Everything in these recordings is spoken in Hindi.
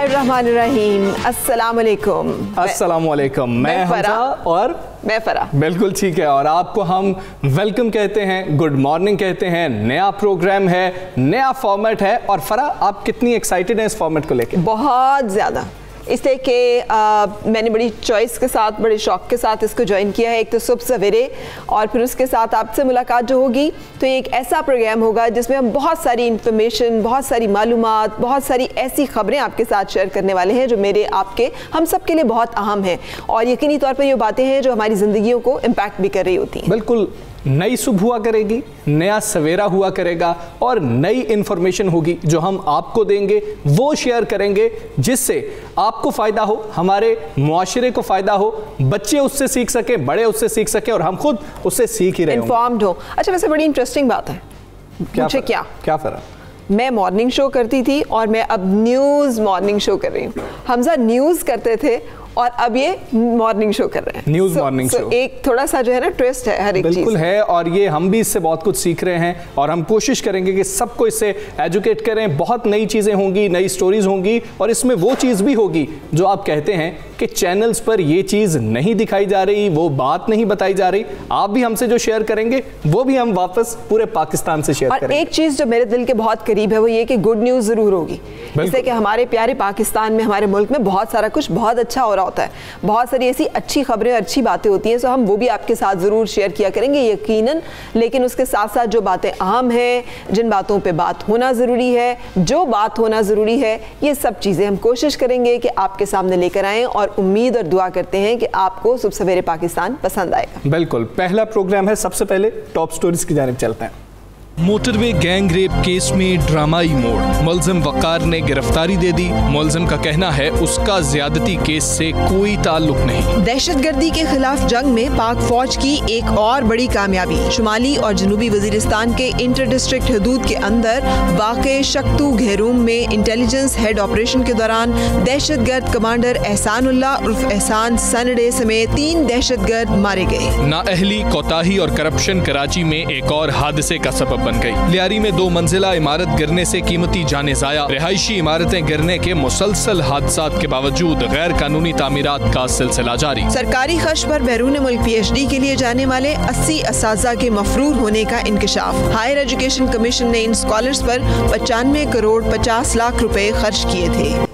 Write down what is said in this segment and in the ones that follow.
बिस्मिल्लाहिर्रहमानिर्रहीम। अस्सलाम वालेकुम। अस्सलाम वालेकुम। मैं हमजा और मैं फरा। बिल्कुल ठीक है। और आपको हम वेलकम कहते हैं, गुड मॉर्निंग कहते हैं। नया प्रोग्राम है, नया फॉर्मेट है। और फरा, आप कितनी एक्साइटेड हैं इस फॉर्मेट को लेकर? बहुत ज़्यादा, इसलिए कि मैंने बड़ी चॉइस के साथ, बड़े शौक के साथ इसको ज्वाइन किया है। एक तो सुबह सवेरे और फिर उसके साथ आपसे मुलाकात जो होगी, तो ये एक ऐसा प्रोग्राम होगा जिसमें हम बहुत सारी इंफॉर्मेशन, बहुत सारी मालूमात, बहुत सारी ऐसी खबरें आपके साथ शेयर करने वाले हैं जो मेरे, आपके, हम सब के लिए बहुत अहम है। और यकीनी तौर पर ये बातें हैं जो हमारी ज़िंदगियों को इम्पैक्ट भी कर रही होती हैं। बिल्कुल, नई सुबह हुआ करेगी, नया सवेरा हुआ करेगा और नई इंफॉर्मेशन होगी जो हम आपको देंगे, वो शेयर करेंगे जिससे आपको फ़ायदा हो, हमारे मुआशरे को फ़ायदा हो, बच्चे उससे सीख सके, बड़े उससे सीख सके और हम खुद उससे सीख ही रहे होंगे। इन्फॉर्म्ड हो। अच्छा, वैसे बड़ी इंटरेस्टिंग बात है। क्या फ़र्क? मैं मॉर्निंग शो करती थी और मैं अब न्यूज़ मॉर्निंग शो कर रही हूँ। हमजा न्यूज़ करते थे और अब ये मॉर्निंग शो कर रहे हैं। न्यूज़ मॉर्निंग शो एक थोड़ा सा जो है ना ट्विस्ट है हर एक चीज़। बिल्कुल है, और ये हम भी इससे बहुत कुछ सीख रहे हैं और हम कोशिश करेंगे कि सबको इससे एजुकेट करें। बहुत नई चीज़ें होंगी, नई स्टोरीज होंगी और इसमें वो चीज़ भी होगी जो आप कहते हैं कि चैनल्स पर ये चीज़ नहीं दिखाई जा रही, वो बात नहीं बताई जा रही। आप भी हमसे जो शेयर करेंगे वो भी हम वापस पूरे पाकिस्तान से शेयर करेंगे। और एक चीज़ जो मेरे दिल के बहुत करीब है वो ये कि गुड न्यूज़ ज़रूर होगी। जैसे कि हमारे प्यारे पाकिस्तान में, हमारे मुल्क में बहुत सारा कुछ बहुत अच्छा हो रहा होता है, बहुत सारी ऐसी अच्छी खबरें, अच्छी बातें होती हैं। सो हम वो भी आपके साथ ज़रूर शेयर किया करेंगे यकीनन। लेकिन उसके साथ साथ जो बातें अहम हैं, जिन बातों पे बात होना ज़रूरी है, जो बात होना ज़रूरी है, ये सब चीज़ें हम कोशिश करेंगे कि आपके सामने लेकर आएँ। और उम्मीद और दुआ करते हैं कि आपको सुबह सवेरे पाकिस्तान पसंद आएगा। बिल्कुल, पहला प्रोग्राम है। सबसे पहले टॉप स्टोरीज की जानिब चलते हैं। मोटरवे गैंग रेप केस में ड्रामाई मोड़, मुलजिम वकार ने गिरफ्तारी दे दी। मुलजिम का कहना है उसका ज्यादती केस से कोई ताल्लुक नहीं। दहशतगर्दी के खिलाफ जंग में पाक फौज की एक और बड़ी कामयाबी। शुमाली और जनूबी वजीरिस्तान के इंटर डिस्ट्रिक्ट हदूद के अंदर वाक़े शक्तू घेरूम में इंटेलिजेंस हेड ऑपरेशन के दौरान दहशतगर्द कमांडर एहसानुल्लाह उर्फ एहसान सनडे समेत 3 दहशतगर्द मारे गए। नाअहली, कोताही और करप्शन कराची में एक और हादसे का सबब बन गई। लियारी में 2 मंजिला इमारत गिरने से कीमती जाने जाया। रिहायशी इमारतें गिरने के मुसलसल हादसात के बावजूद गैर कानूनी तामीरात का सिलसिला जारी। सरकारी खर्च पर बैरून मुल्क PhD के लिए जाने वाले 80 असातिज़ा के मफरूर होने का इंकशाफ। हायर एजुकेशन कमीशन ने इन स्कॉलर्स पर 95 करोड़ 50 लाख रुपए खर्च किए थे।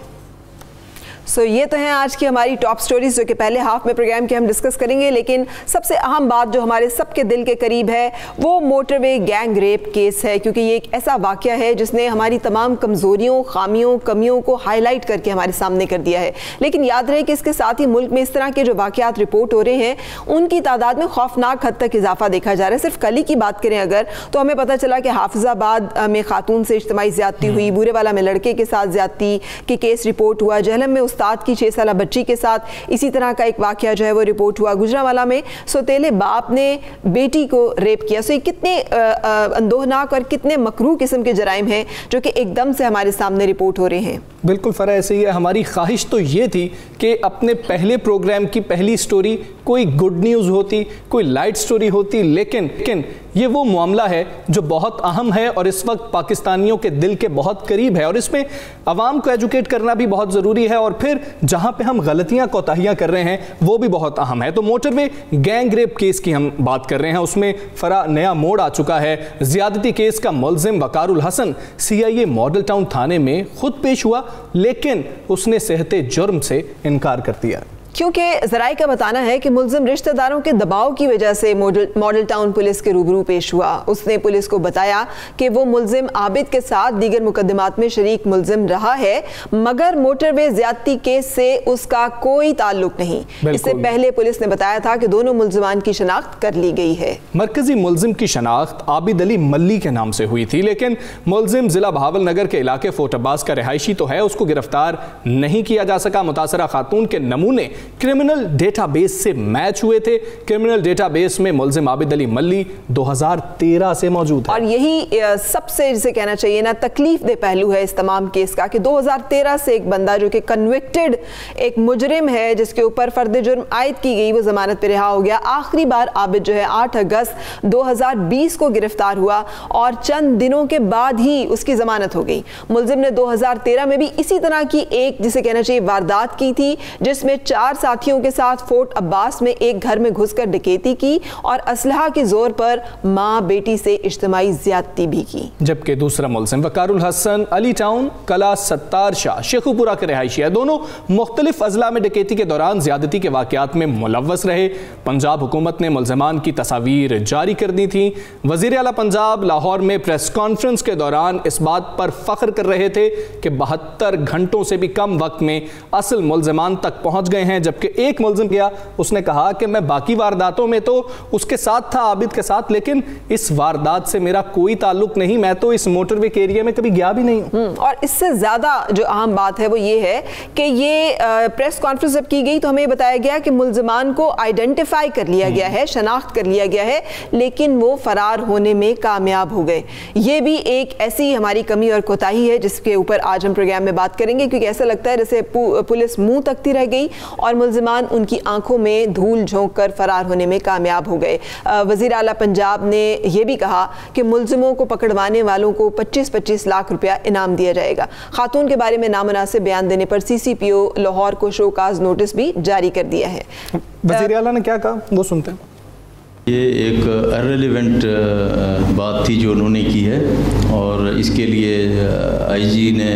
सो ये तो हैं आज की हमारी टॉप स्टोरीज जो कि पहले हाफ में प्रोग्राम के हम डिस्कस करेंगे। लेकिन सबसे अहम बात जो हमारे सबके दिल के करीब है वो मोटरवे गैंग रेप केस है, क्योंकि ये एक ऐसा वाक़या है जिसने हमारी तमाम कमज़ोरियों, खामियों, कमियों को हाईलाइट करके हमारे सामने कर दिया है। लेकिन याद रहे कि इसके साथ ही मुल्क में इस तरह के जो वाक़यात रिपोर्ट हो रहे हैं उनकी तादाद में खौफनाक हद तक इजाफा देखा जा रहा है। सिर्फ कल ही की बात करें अगर, तो हमें पता चला कि हाफिजाबाद में खातून से इज्तिमाई ज़्यादती हुई, बूरेवाला में लड़के के साथ ज़्यादती के केस रिपोर्ट हुआ, जहलम में उस्ताद की 6 साला बच्ची के साथ इसी तरह का एक वाकया जो है वो रिपोर्ट हुआ, गुजरांवाला में सौतेले बाप ने बेटी को रेप किया। सो ये कितने अंदोहनाक और कितने मकरूह किस्म के जराइम हैं जो कि एकदम से हमारे सामने रिपोर्ट हो रहे हैं। बिल्कुल फरा, ऐसे ही है। हमारी ख्वाहिश तो ये थी कि अपने पहले प्रोग्राम की पहली स्टोरी कोई गुड न्यूज़ होती, कोई लाइट स्टोरी होती, लेकिन ये वो मामला है जो बहुत अहम है और इस वक्त पाकिस्तानियों के दिल के बहुत करीब है और इसमें आवाम को एजुकेट करना भी बहुत ज़रूरी है। और फिर जहाँ पे हम गलतियाँ कोताहियाँ कर रहे हैं वो भी बहुत अहम है। तो मोटरवे गैंग रेप केस की हम बात कर रहे हैं। उसमें फरा नया मोड़ आ चुका है। ज़्यादती केस का मुलजिम Waqarul Hasan CIA model town थाने में खुद पेश हुआ, लेकिन उसने सेहते जुर्म से इनकार कर दिया, क्योंकि ज़राए का बताना है कि मुलजिम रिश्तेदारों के दबाव की वजह से मॉडल टाउन पुलिस के रूबरू पेश हुआ। उसने पुलिस को बताया कि वो मुलजिम आबिद के साथ दीगर मुकदमात में शरीक मुलजिम रहा है, मगर मोटरवे ज़्यादती केस से उसका कोई ताल्लुक नहीं। इससे पहले पुलिस ने बताया था कि दोनों मुलजिमान की शनाख्त कर ली गई है। मरकजी मुलजिम की शनाख्त आबिद अली मल्ली के नाम से हुई थी, लेकिन मुलजिम जिला बहावल नगर के इलाके फोर्ट अब्बास का रिहायशी तो है, उसको गिरफ्तार नहीं किया जा सका। मुतासरा खातून के नमूने क्रिमिनल डेटाबेस से मैच हुए थे। क्रिमिनल डेटाबेस में मुल्जिम आबिद अली मल्ली 2013 से मौजूद है। और यही सबसे जिसे कहना चाहिए ना तकलीफ दे पहलू है इस तमाम केस का कि 2013 से एक बंदा जो कि कन्विक्टेड एक मुजरिम है जिसके ऊपर फर्द जुर्म आयद की गई, वो जमानत पे रिहा हो गया। आखिरी बार आबिद जो है 8 अगस्त 2020 को गिरफ्तार हुआ और चंद दिनों के बाद ही उसकी जमानत हो गई। मुल्जिम ने 2013 में भी इसी तरह की एक जिसे कहना चाहिए वारदात की थी, जिसमें 4 साथियों के साथ फोर्ट अब्बास में एक घर में घुसकर डकैती की और असलहा के जोर पर मां बेटी से इज्तिमाई ज्यादती भी की। जबकि दूसरा मुल्जिम वकारुल हसन अली टाउन कला सत्तार शाह शेखुपुरा के रहायशी है। दोनों मुख्तलिफ अजला में डकैती के दौरान ज्यादती के वाकयात में मुलव्वस रहे। पंजाब हुकूमत ने मुल्जिमान की तस्वीर जारी कर दी थी। वजीर आला पंजाब लाहौर में प्रेस कॉन्फ्रेंस के दौरान इस बात पर फख्र कर रहे थे कि 72 घंटों से भी कम वक्त में असल मुल्जिमान तक पहुंच गए हैं। जबकि एक मुल्जिम गया, उसने कहा कि मैं बाकी वारदातों में तो उसके साथ था, आबिद के साथ, लेकिन इस वारदात से मेरा कोई ताल्लुक नहीं, मैं तो इस मोटरवे के एरिया में कभी गया भी नहीं हूं। और इससे ज्यादा जो अहम बात है वो ये है कि ये प्रेस कॉन्फ्रेंस जब की गई तो हमें बताया गया कि मुल्जिमान को आइडेंटिफाई कर लिया गया है, शनाख्त कर लिया गया है, लेकिन वो फरार होने में कामयाब हो गए। ये भी एक ऐसी हमारी कमी और कोताही है जिसके ऊपर आज हम प्रोग्राम में बात करेंगे, क्योंकि ऐसा लगता है जैसे पुलिस मुंह तकती रह गई और मुल्जिमान उनकी आंखों में धूल झोंक कर फरार होने में कामयाब हो गए। वजीर आला पंजाब ने यह भी कहा कि मुल्जिमों को पकड़वाने वालों को 25-25 लाख रुपया इनाम दिया जाएगा। खातून के बारे में नामुनासिब बयान देने पर CCPO लाहौर को शोकाज नोटिस भी जारी कर दिया है। वजीर आला ने क्या कहा वो सुनते हैं। ये एक इररिलेवेंट बात थी जो उन्होंने की है और इसके लिए IG ने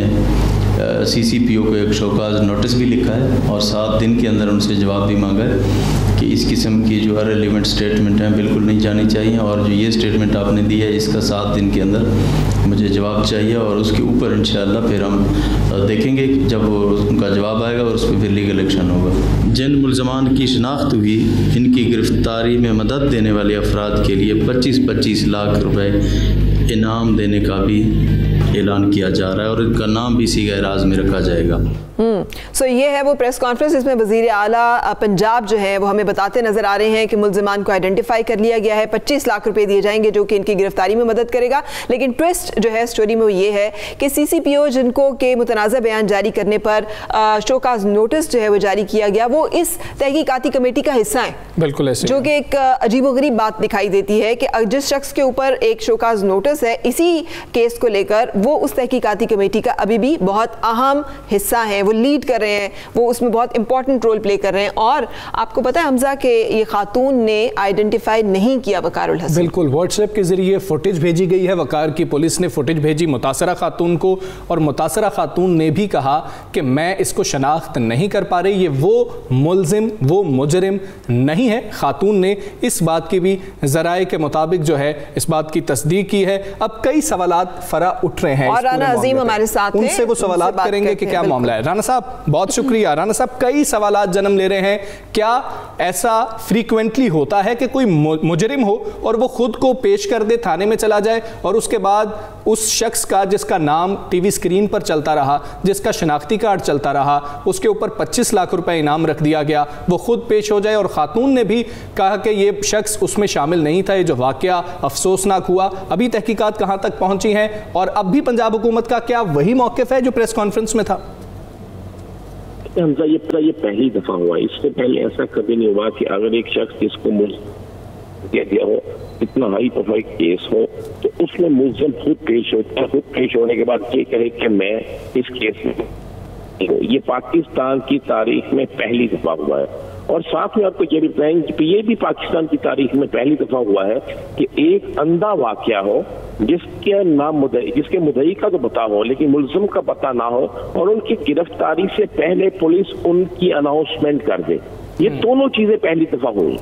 CCPO को एक शोकाज नोटिस भी लिखा है और 7 दिन के अंदर उनसे जवाब भी मांगा है कि इस किस्म की जो इररिलेवेंट स्टेटमेंट हैं बिल्कुल नहीं जानी चाहिए और जो ये स्टेटमेंट आपने दी है इसका 7 दिन के अंदर मुझे जवाब चाहिए और उसके ऊपर इंशाअल्लाह फिर हम देखेंगे जब उनका जवाब आएगा और उस पर फिर लीगल एक्शन होगा। जिन मुल्ज़मान की शनाख्त हुई इनकी गिरफ्तारी में मदद देने वाले अफराद के लिए 25-25 लाख रुपए इनाम देने का भी ऐलान किया जा रहा है और इनका नाम भी सीगा राज में रखा जाएगा। सो ये है वो प्रेस कॉन्फ्रेंस जिसमें वजीर आला पंजाब जो है वो हमें बताते नजर आ रहे हैं कि मुल्जिमान को आइडेंटिफाई कर लिया गया है, 25 लाख रुपए दिए जाएंगे जो कि इनकी गिरफ्तारी में मदद करेगा। लेकिन ट्विस्ट जो है स्टोरी में वो ये है कि CCPO जिनको के मुतनाज़ा बयान जारी करने पर शोकाज नोटिस जो है वो जारी किया गया, वो इस तहकीकाती कमेटी का हिस्सा है। बिल्कुल ऐसे, जो कि एक अजीबोगरीब बात दिखाई देती है कि जिस शख्स के ऊपर एक शोकाज नोटिस है इसी केस को लेकर, वो उस तहकीकाती कमेटी का अभी भी बहुत अहम हिस्सा है, वो लीड कर रहे हैं, वो उसमें बहुत इंपॉर्टेंट रोल प्ले कर रहे हैं। और आपको पता है हमजा के ये खातून ने आइडेंटिफाई नहीं किया वकारुल हसन। बिल्कुल, व्हाट्सएप के जरिए फुटेज भेजी गई है, वकार की पुलिस ने फुटेज भेजी मुतासरा खातून को और मुतासरा खातून ने भी कहा कि मैं इसको शनाख्त नहीं कर पा रही, ये वो मुल्जिम वो मुजरिम नहीं है। खातून ने इस बात की भी ज़राए के मुताबिक जो है इस बात की तस्दीक की है। अब कई सवालात फरा उठ रहे हैं और राना अजीम हमारे साथ हैं, उनसे वो सवालात करेंगे कि क्या मामला है। राना साहब बहुत शुक्रिया। राना साहब कई सवालात जन्म ले रहे हैं, क्या ऐसा फ्रीक्वेंटली होता है कि कोई मुजरिम हो और वो खुद को पेश कर दे, थाने में चला जाए और उसके बाद उस शख्स का जिसका नाम टीवी स्क्रीन पर चलता रहा, जिसका शनाख्ती कार्ड चलता रहा, उसके ऊपर 25 लाख रुपए इनाम रख दिया गया, वो खुद पेश हो जाए? और खातून ने भी कहा कि ये शख्स उसमें शामिल नहीं था, ये जो वाकया अफसोसनाक हुआ। अभी तहकीकात कहाँ तक पहुंची हैं और अब भी पंजाब हुकूमत का क्या वही मौक़िफ़ है जो प्रेस कॉन्फ्रेंस में था? हमजा ये पहली दफा हुआ, इससे पहले ऐसा कभी नहीं हुआ कि अगर एक शख्स जिसको दिया गया हो, इतना हाई प्रोफाइल केस हो, तो उसमें मुल्ज़िम खुद पेश होता है, खुद पेश होने के बाद ये कहे कि मैं इस केस में, ये पाकिस्तान की तारीख में पहली दफा हुआ है। और साथ में आपको ये भी बताएंगे कि ये भी पाकिस्तान की तारीख में पहली दफा हुआ है कि एक अंधा वाकया हो जिसके नाम मुद्दई, जिसके मुद्दई का तो पता हो लेकिन मुल्जिम का पता ना हो और उनकी गिरफ्तारी से पहले पुलिस उनकी अनाउंसमेंट कर दे। ये दोनों चीजें पहली दफा हुई।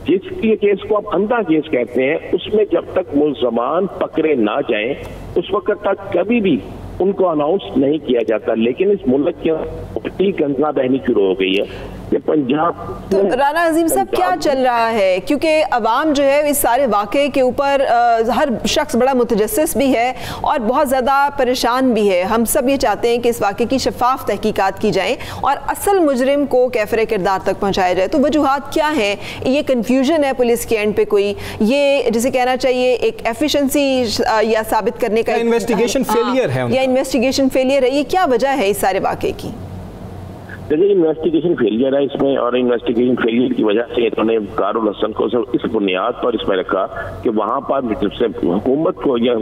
जिसके केस को आप अंधा केस कहते हैं, उसमें जब तक मुल्ज़मान पकड़े ना जाएं उस वक्त तक कभी भी उनको अनाउंस नहीं किया जाता। लेकिन इस मुल्क की गंगा बहनी शुरू हो गई है कि पंजाब। तो राना अजीम साहब क्या चल रहा है, क्योंकि अवाम जो है इस सारे वाक़े के ऊपर हर शख्स बड़ा मुतजस्सिस भी है और बहुत ज़्यादा परेशान भी है। हम सब ये चाहते हैं कि इस वाक़े की शफाफ तहकीकात की जाए और असल मुजरिम को कैफरे किरदार तक पहुँचाया जाए। तो वजूहात क्या हैं? ये कन्फ्यूजन है पुलिस के एंड पे कोई, ये जिसे कहना चाहिए एक एफिशिएंसी या साबित करने का इन्वेस्टिगेशन फेलियर है या इन्वेस्टिगेशन फेलियर है, ये क्या वजह है इस सारे वाक़े की? देखिए, इन्वेस्टिगेशन फेलियर है इसमें, और इन्वेस्टिगेशन फेलियर की वजह से इन्होंने वकारुल हसन को इस बुनियाद पर इसमें रखा कि वहां पर जबसे हुकूमत को या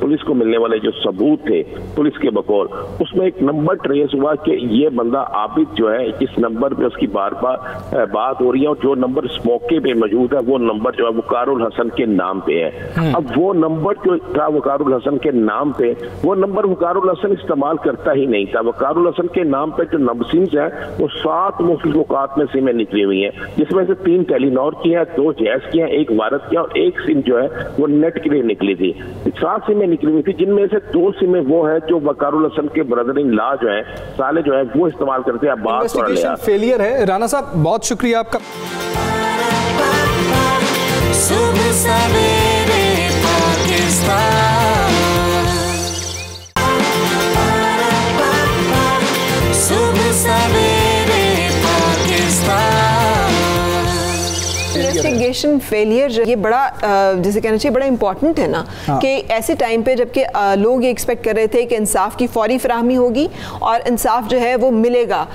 पुलिस को मिलने वाले जो सबूत थे पुलिस के बकौल, उसमें एक नंबर ट्रेस हुआ कि ये बंदा आबिद जो है, जिस नंबर पे उसकी बार बार बात हो रही है और जो नंबर इस मौके पे मौजूद है, वो नंबर जो है वकारुल हसन के नाम पे है। अब वो नंबर जो था वकारुल हसन के नाम पे, वो नंबर वकारुल हसन इस्तेमाल करता ही नहीं था। वकारुल हसन के नाम पे जो नंबर वो 7 मुख्तलिफ़ में सिमें निकली हुई हैं, जिसमें से 3 टेलीनॉर की हैं, 2 जैस की हैं, 1 भारत की और 1 सिम जो है वो नेट के लिए निकली थी। 7 सिमें निकली हुई थी, जिनमें से 2 सिमें वो है जो वकारुल हसन के ब्रदर इन लॉ जो है साले जो है वो इस्तेमाल करते हैं। इन्वेस्टिगेशन फेलियर है। राना साहब बहुत शुक्रिया आपका। इन्वेस्टिगेशन फेलियर जो ये बड़ा जैसे कहना चाहिए बड़ा इंपॉर्टेंट है ना। हाँ। कि ऐसे टाइम पे जबकि लोग ये एक्सपेक्ट कर रहे थे कि इंसाफ की फौरी फराहमी होगी और इंसाफ जो है वो मिलेगा,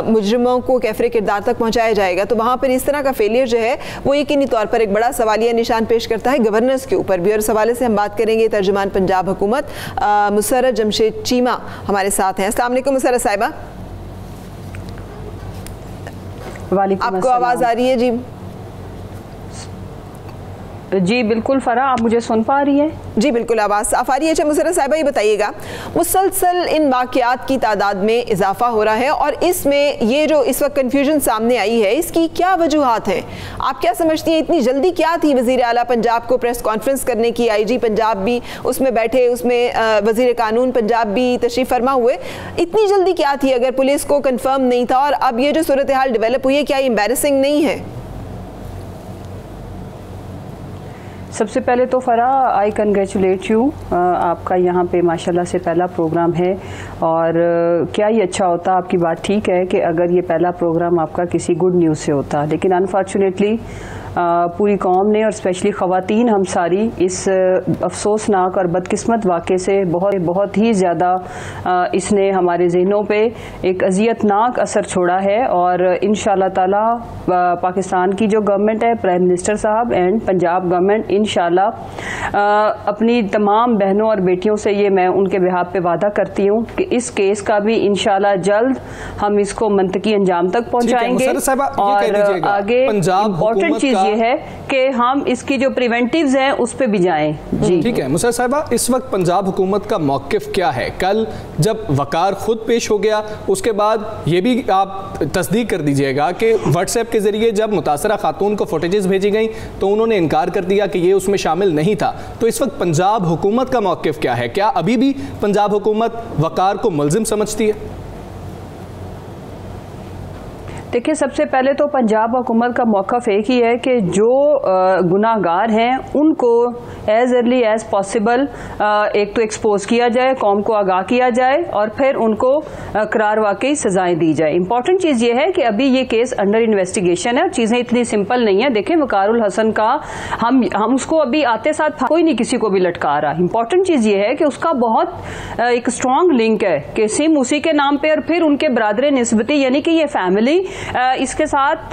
मुजरिमों को कैफरे किरदार तक पहुंचाया जाएगा, तो वहाँ पर इस तरह का फेलियर जो है वो यकीनी तौर पर एक बड़ा सवालिया निशान पेश करता है गवर्नेंस के ऊपर भी। और इस हवाले से हम बात करेंगे तर्जुमान पंजाब हुकूमत मुसर्रत जमशेद चीमा हमारे साथ हैं। अस्सलाम वालेकुम मुसर्रत साहिबा, आपको आवाज़ आ रही है? जी बिल्कुल फ़रा, आप मुझे सुन पा रही हैं? जी बिल्कुल, आवाज़ साफ आ रही है। अच्छा मुसर्रत साहिबा, ये बताइएगा, मुसलसल इन वाक़यात की तादाद में इजाफा हो रहा है और इसमें ये जो इस वक्त कन्फ्यूजन सामने आई है, इसकी क्या वजूहात हैं? आप क्या समझती हैं, इतनी जल्दी क्या थी वज़ीर आला पंजाब को प्रेस कॉन्फ्रेंस करने की? IG पंजाब भी उसमें बैठे, उसमें वज़ीर कानून पंजाब भी तशरीफ़ फरमा हुए, इतनी जल्दी क्या थी अगर पुलिस को कन्फर्म नहीं था? और अब ये जो सूरत हाल डेवलप हुई है, क्या ये एम्बैरेसिंग नहीं है? सबसे पहले तो फ़रा, आई कंग्रेचुलेट यू, आपका यहाँ पे माशाल्लाह से पहला प्रोग्राम है और क्या ही अच्छा होता। आपकी बात ठीक है कि अगर ये पहला प्रोग्राम आपका किसी गुड न्यूज़ से होता, लेकिन अनफॉर्चुनेटली पूरी कौम ने और स्पेशली ख़वातीन हम सारी इस अफसोसनाक और बदकिस्मत वाक़े से बहुत ही ज़्यादा इसने हमारे जहनों पे एक अज़ियतनाक असर छोड़ा है। और इंशाअल्लाह ताला पाकिस्तान की जो गवर्नमेंट है, प्राइम मिनिस्टर साहब एंड पंजाब गवर्नमेंट, इंशाअल्लाह अपनी तमाम बहनों और बेटियों से ये मैं उनके बिहाफ पे वादा करती हूँ कि इस केस का भी इंशाअल्लाह जल्द हम इसको मंतकी अंजाम तक पहुँचाएंगे। और आगे इम्पोर्टेंट चीज़ ये है कि हम इसकी जो प्रिवेंटिव्स हैं उस पे भी जाएं। जी ठीक है मुसर्रत साहिबा, इस वक्त पंजाब हुकूमत का मौक़िफ़ क्या है? कल जब वकार खुद पेश हो गया, उसके बाद ये भी आप तस्दीक कर दीजिएगा कि व्हाट्सएप के ज़रिए जब मुतासरा खातून को फुटेजेस भेजी गई तो उन्होंने इनकार कर दिया कि ये उसमें शामिल नहीं था। तो इस वक्त पंजाब हुकूमत का मौक़िफ़ क्या है? क्या अभी भी पंजाब हुकूमत वकार को मुलजिम समझती है? देखिए, सबसे पहले तो पंजाब हुकूमत का मौक़िफ़ एक ही है कि जो गुनाहगार हैं उनको एज़ अर्ली एज़ पॉसिबल एक तो एक्सपोज किया जाए, कौम को आगाह किया जाए और फिर उनको करार वाकई सज़ाएँ दी जाए। इंपॉर्टेंट चीज़ ये है कि अभी ये केस अंडर इन्वेस्टिगेशन है और चीज़ें इतनी सिंपल नहीं है। देखें, वकारुल हसन का हम उसको अभी आते साथ कोई नहीं किसी को भी लटका रहा। इंपॉर्टेंट चीज़ ये है कि उसका बहुत एक स्ट्रॉन्ग लिंक है कि सिम उसी के नाम पर और फिर उनके बरादर निस्बती, यानी कि ये फैमिली इसके साथ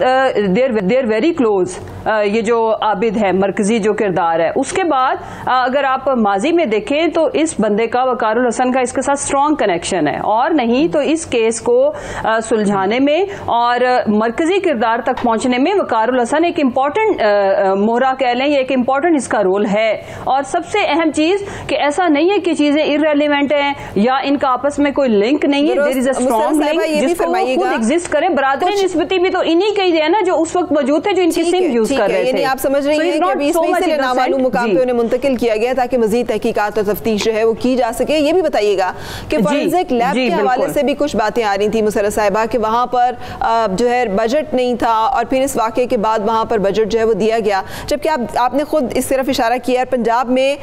देर वेरी क्लोज। ये जो आबिद है, मरकजी जो किरदार है, उसके बाद अगर आप माजी में देखें तो इस बंदे का, वकारुल हसन का, इसके साथ स्ट्रॉन्ग कनेक्शन है। और नहीं तो इस केस को सुलझाने में और मरकजी किरदार तक पहुंचने में वकारुल हसन एक इम्पॉर्टेंट मोहरा कह लें, ये एक इम्पॉर्टेंट इसका रोल है। और सबसे अहम चीज कि ऐसा नहीं है कि चीजें इररेलेवेंट हैं या इनका आपस में कोई लिंक नहीं है। There is a strong link जिसको खुद एग्जिस्ट करे। बरादरी निस्बती भी तो इन्हीं के ही है ना जो उस वक्त मौजूद थे, जो इनकी सिम यूज कर रहे थे। आप समझ रही हैं कि अभी इसलिए नामालूम मुकाम पे उन्हें मुंतकिल किया गया ताकि मजीद तहकीकात और तफ्तीश जो है वो की जा सके। ये भी बताइएगा कि फॉरेंसिक लैब के हवाले से भी कुछ बातें आ रही थी मुसर्रत साहिबा कि वहाँ पर जो है बजट नहीं था और फिर इस वाक़े के बाद वहाँ पर बजट जो है वो दिया गया, जबकि आपने खुद इस तरफ इशारा किया पंजाब में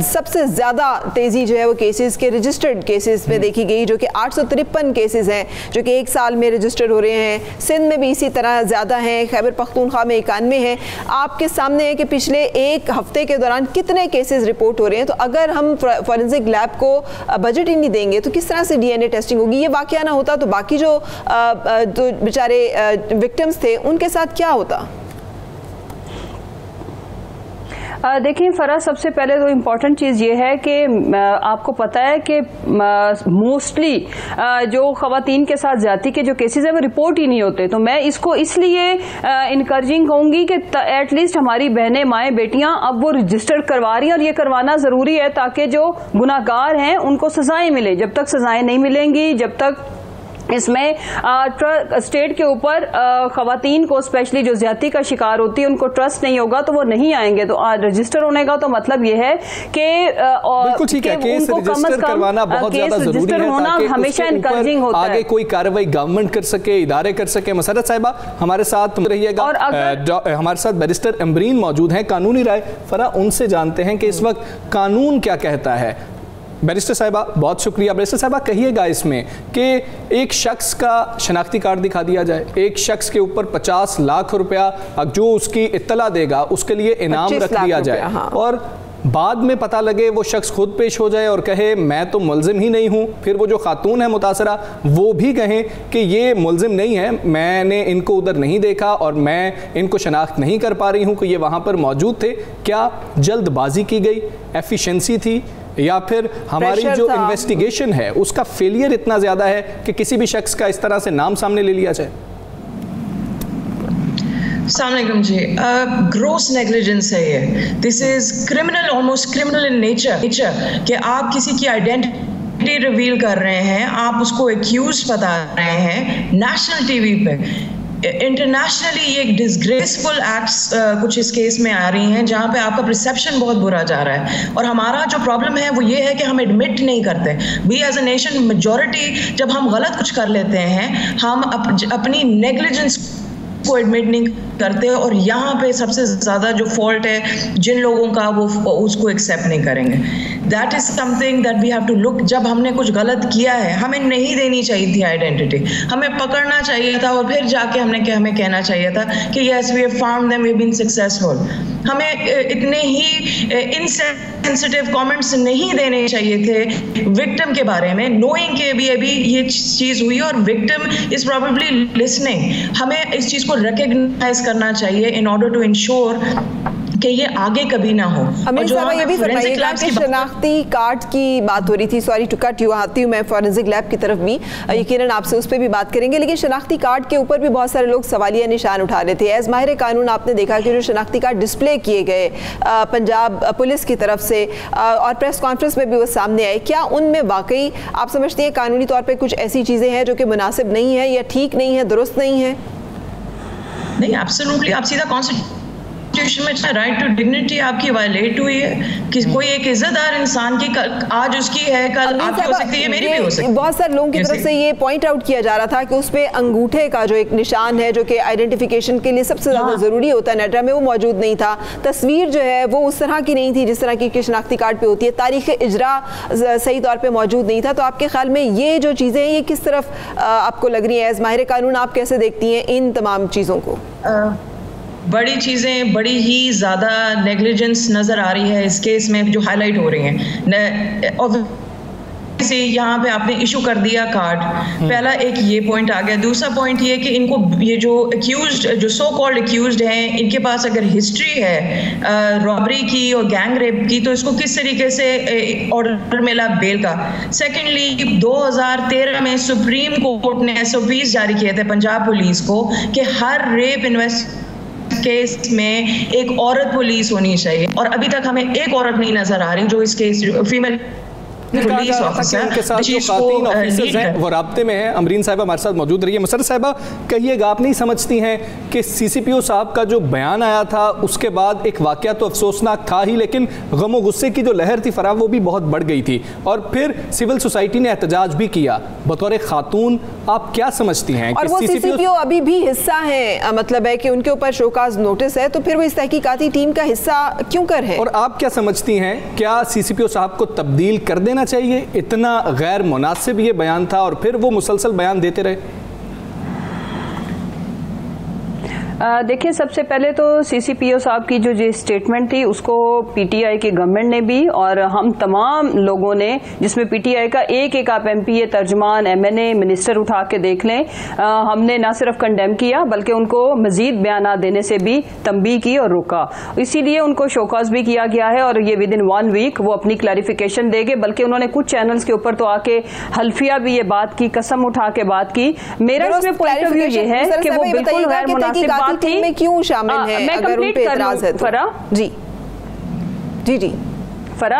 सबसे ज़्यादा तेज़ी जो है वो केसेस के रजिस्टर्ड केसेस में देखी गई, जो कि 853 केसेस हैं जो कि एक साल में रजिस्टर्ड हो रहे हैं। सिंध में भी इसी तरह ज़्यादा हैं, खैबर पख्तूनख्वा में 91 हैं। आपके सामने है कि पिछले एक हफ्ते के दौरान कितने केसेस रिपोर्ट हो रहे हैं। तो अगर हम फॉरेंसिक लैब को बजट ही नहीं देंगे तो किस तरह से डीएनए टेस्टिंग होगी? ये वाकया ना होता तो बाकी जो बेचारे विक्टिम्स थे उनके साथ क्या होता? देखिए फराज, सबसे पहले तो इम्पॉर्टेंट चीज़ ये है कि आपको पता है कि मोस्टली जो ख़वातीन के साथ ज़्यादती के जो केसेस हैं वो रिपोर्ट ही नहीं होते। तो मैं इसको इसलिए इनकरेजिंग कहूँगी कि एटलीस्ट हमारी बहनें, माएँ, बेटियाँ अब वो रजिस्टर करवा रही हैं और ये करवाना ज़रूरी है ताकि जो गुनाहगार हैं उनको सज़ाएँ मिले। जब तक सज़ाएँ नहीं मिलेंगी, जब तक इसमें स्टेट के ऊपर खवातीन को स्पेशली जो ज्यादती का शिकार होती है उनको ट्रस्ट नहीं होगा तो वो नहीं आएंगे। तो रजिस्टर होने का तो मतलब ये है कि बिल्कुल ठीक है, केस रजिस्टर करवाना बहुत ज्यादा जरूरी है ताकि हमेशा इनकरेजिंग होता है, आगे कोई कार्रवाई गवर्नमेंट कर सके, इदारे कर सके। मुसर्रत साहिबा हमारे साथ रहिएगा और हमारे साथ बैरिस्टर अमरीन मौजूद हैं, कानूनी राय फरा उनसे जानते हैं कि इस वक्त कानून क्या कहता है। बैरिस्टर साहिबा बहुत शुक्रिया। बैरिस्टर साहिबा कहिएगा इसमें कि एक शख्स का शनाख्ती कार्ड दिखा दिया जाए, एक शख्स के ऊपर 50 लाख रुपया जो उसकी इत्तला देगा उसके लिए इनाम रख दिया जाए, हाँ। और बाद में पता लगे वो शख्स खुद पेश हो जाए और कहे मैं तो मुलजिम ही नहीं हूँ, फिर वो जो खातून है मुतासरा वो भी कहें कि ये मुलजिम नहीं है, मैंने इनको उधर नहीं देखा और मैं इनको शनाख्त नहीं कर पा रही हूँ कि ये वहाँ पर मौजूद थे। क्या जल्दबाजी की गई, एफिशिएंसी थी, या फिर हमारी जो इन्वेस्टिगेशन है उसका फेलियर इतना ज़्यादा है कि किसी भी शख्स का इस तरह से नाम सामने ले लिया जाए? अस्सलामुअलैकुम जी, ग्रोस नेग्लिजेंस है ये। This is criminal, almost criminal in nature कि आप किसी की आइडेंटिटी रिवील कर रहे हैं, आप उसको एक्यूज बता रहे हैं नेशनल टीवी पे। इंटरनेशनली ये एक डिसग्रेसफुल एक्ट्स कुछ इस केस में आ रही हैं जहाँ पे आपका परसेप्शन बहुत बुरा जा रहा है। और हमारा जो प्रॉब्लम है वो ये है कि हम एडमिट नहीं करते। We as a nation majority जब हम गलत कुछ कर लेते हैं हम अपनी नेग्लिजेंस को एडमिट नहीं करते, और यहाँ पे सबसे ज़्यादा जो फॉल्ट है जिन लोगों का वो उसको एक्सेप्ट नहीं करेंगे। That is something that we have to look. जब हमने कुछ गलत किया है हमें नहीं देनी चाहिए थी आइडेंटिटी, हमें पकड़ना चाहिए था और फिर जाके हमें कहना चाहिए था कि yes we have found them, we have been successful. हमें इतने ही इनसेंसिटिव कमेंट्स नहीं देने चाहिए थे विक्टिम के बारे में, नोइंग के भी अभी ये चीज़ हुई और विक्टिम इज़ प्रोबेबली लिसनिंग। हमें इस चीज़ को रिकॉग्नाइज करना चाहिए इन ऑर्डर टू इंश्योर कि ये आगे कभी ना हो। अमीर साहब ये भी फरमाइएगा कि शनाख्ती कार्ड की बात हो रही थी, सॉरी टू कट यू, आती हूँ मैं फॉरेंसिक लैब की तरफ भी, यकीनन आपसे उस पर भी बात करेंगे, लेकिन शनाख्ती कार्ड के ऊपर भी बहुत सारे लोग सवालिया निशान उठा रहे थे। एज माहिर कानून आपने देखा कि जो शनाख्ती कार्ड डिस्प्ले किए गए पंजाब पुलिस की तरफ से और प्रेस कॉन्फ्रेंस में भी वो सामने आए, क्या उनमें वाकई आप समझते हैं कानूनी तौर पर कुछ ऐसी चीज़ें हैं जो कि मुनासिब नहीं है या ठीक नहीं है, दुरुस्त नहीं है? नहीं, एब्सोल्युटली आप सीधा कॉन्स्टिट्यूशन में राइट टू डिग्निटी आपकी वायलेट हुई है कि कोई एक इज्जतदार इंसान की आज उसकी है कल आपकी हो सकती है, मेरी भी हो सकती है। बहुत सारे लोगों की तरफ से ये पॉइंट आउट किया जा रहा था कि उस पे अंगूठे का जो एक निशान है जो कि आइडेंटिफिकेशन के लिए सबसे ज़्यादा ज़रूरी होता है नेटरा में, वो मौजूद नहीं था। तस्वीर जो है वो उस तरह की नहीं थी जिस तरह की शनाख्ती कार्ड पे होती है। तारीख इजरा सही तौर पर मौजूद नहीं था। तो आपके ख्याल में ये जो चीज़ें हैं ये किस तरफ आपको लग रही है? एज माहिर कानून आप कैसे देखती हैं इन तमाम चीज़ों को? बड़ी चीज़ें, बड़ी ही ज़्यादा नेग्लिजेंस नज़र आ रही है इस केस में जो हाईलाइट हो रही हैं। से यहाँ पे आपने इशू कर दिया कार्ड, पहला एक ये पॉइंट आ गया। दूसरा पॉइंट ये कि इनको ये जो एक्यूज्ड, जो सो कॉल्ड एक्यूज्ड हैं, इनके पास अगर हिस्ट्री है रॉबरी की और गैंग रेप की, तो इसको किस तरीके से ऑर्डर मिला बेल का? सेकेंडली 2013 में सुप्रीम कोर्ट ने SOPs जारी किए थे पंजाब पुलिस को कि हर रेप केस में एक औरत पुलिस होनी चाहिए, और अभी तक हमें एक औरत नहीं नजर आ रही जो इस केस फीमेल पुलिस ऑफिसर उनके साथ जो खातीन ऑफिसर्स हैं वो राब्ते में हैं। अमरीन साहिबा हमारे साथ मौजूद रही है। मुसर्रत साहिबा, कहिएगा, आप नहीं समझती हैं कि CCPO साहब का जो बयान आया था उसके बाद एक वाकया तो अफसोसनाक था ही, लेकिन गम और गुस्से की जो लहर थी फराह वो भी बहुत बढ़ गई थी और फिर सिविल सोसाइटी ने एहतजाज भी किया। बतौर खातून आप क्या समझती हैं? और वो CCPO अभी भी हिस्सा है, मतलब है कि उनके ऊपर शोकाज नोटिस है, तो फिर वो इस तहकीकाती टीम का हिस्सा क्यों कर है? और आप क्या समझती हैं, क्या CCPO साहब को तब्दील कर देना चाहिए? इतना गैर मुनासिब ये बयान था और फिर वो मुसलसल बयान देते रहे। देखिए, सबसे पहले तो CCPO साहब की जो स्टेटमेंट थी उसको PTI की गवर्नमेंट ने भी और हम तमाम लोगों ने, जिसमें PTI का एक आप MPA, तर्जमान, MNA, मिनिस्टर उठा के देख लें, हमने ना सिर्फ कंडेम किया बल्कि उनको मजीद बयान देने से भी तंबीह की और रोका। इसीलिए उनको शोकॉज भी किया गया है और ये विद इन 1 वीक वो अपनी क्लैरिफिकेशन देंगे। बल्कि उन्होंने कुछ चैनल्स के ऊपर तो आके हल्फिया भी ये बात की, कसम उठा के बात की। मेरा इसमें पॉइंट ऑफ व्यू ये है कि वो बिल्कुल गैर मुनासिब बात टीम में क्यों शामिल है? अगर उन पे एतराज है तो जी जी जी फरा,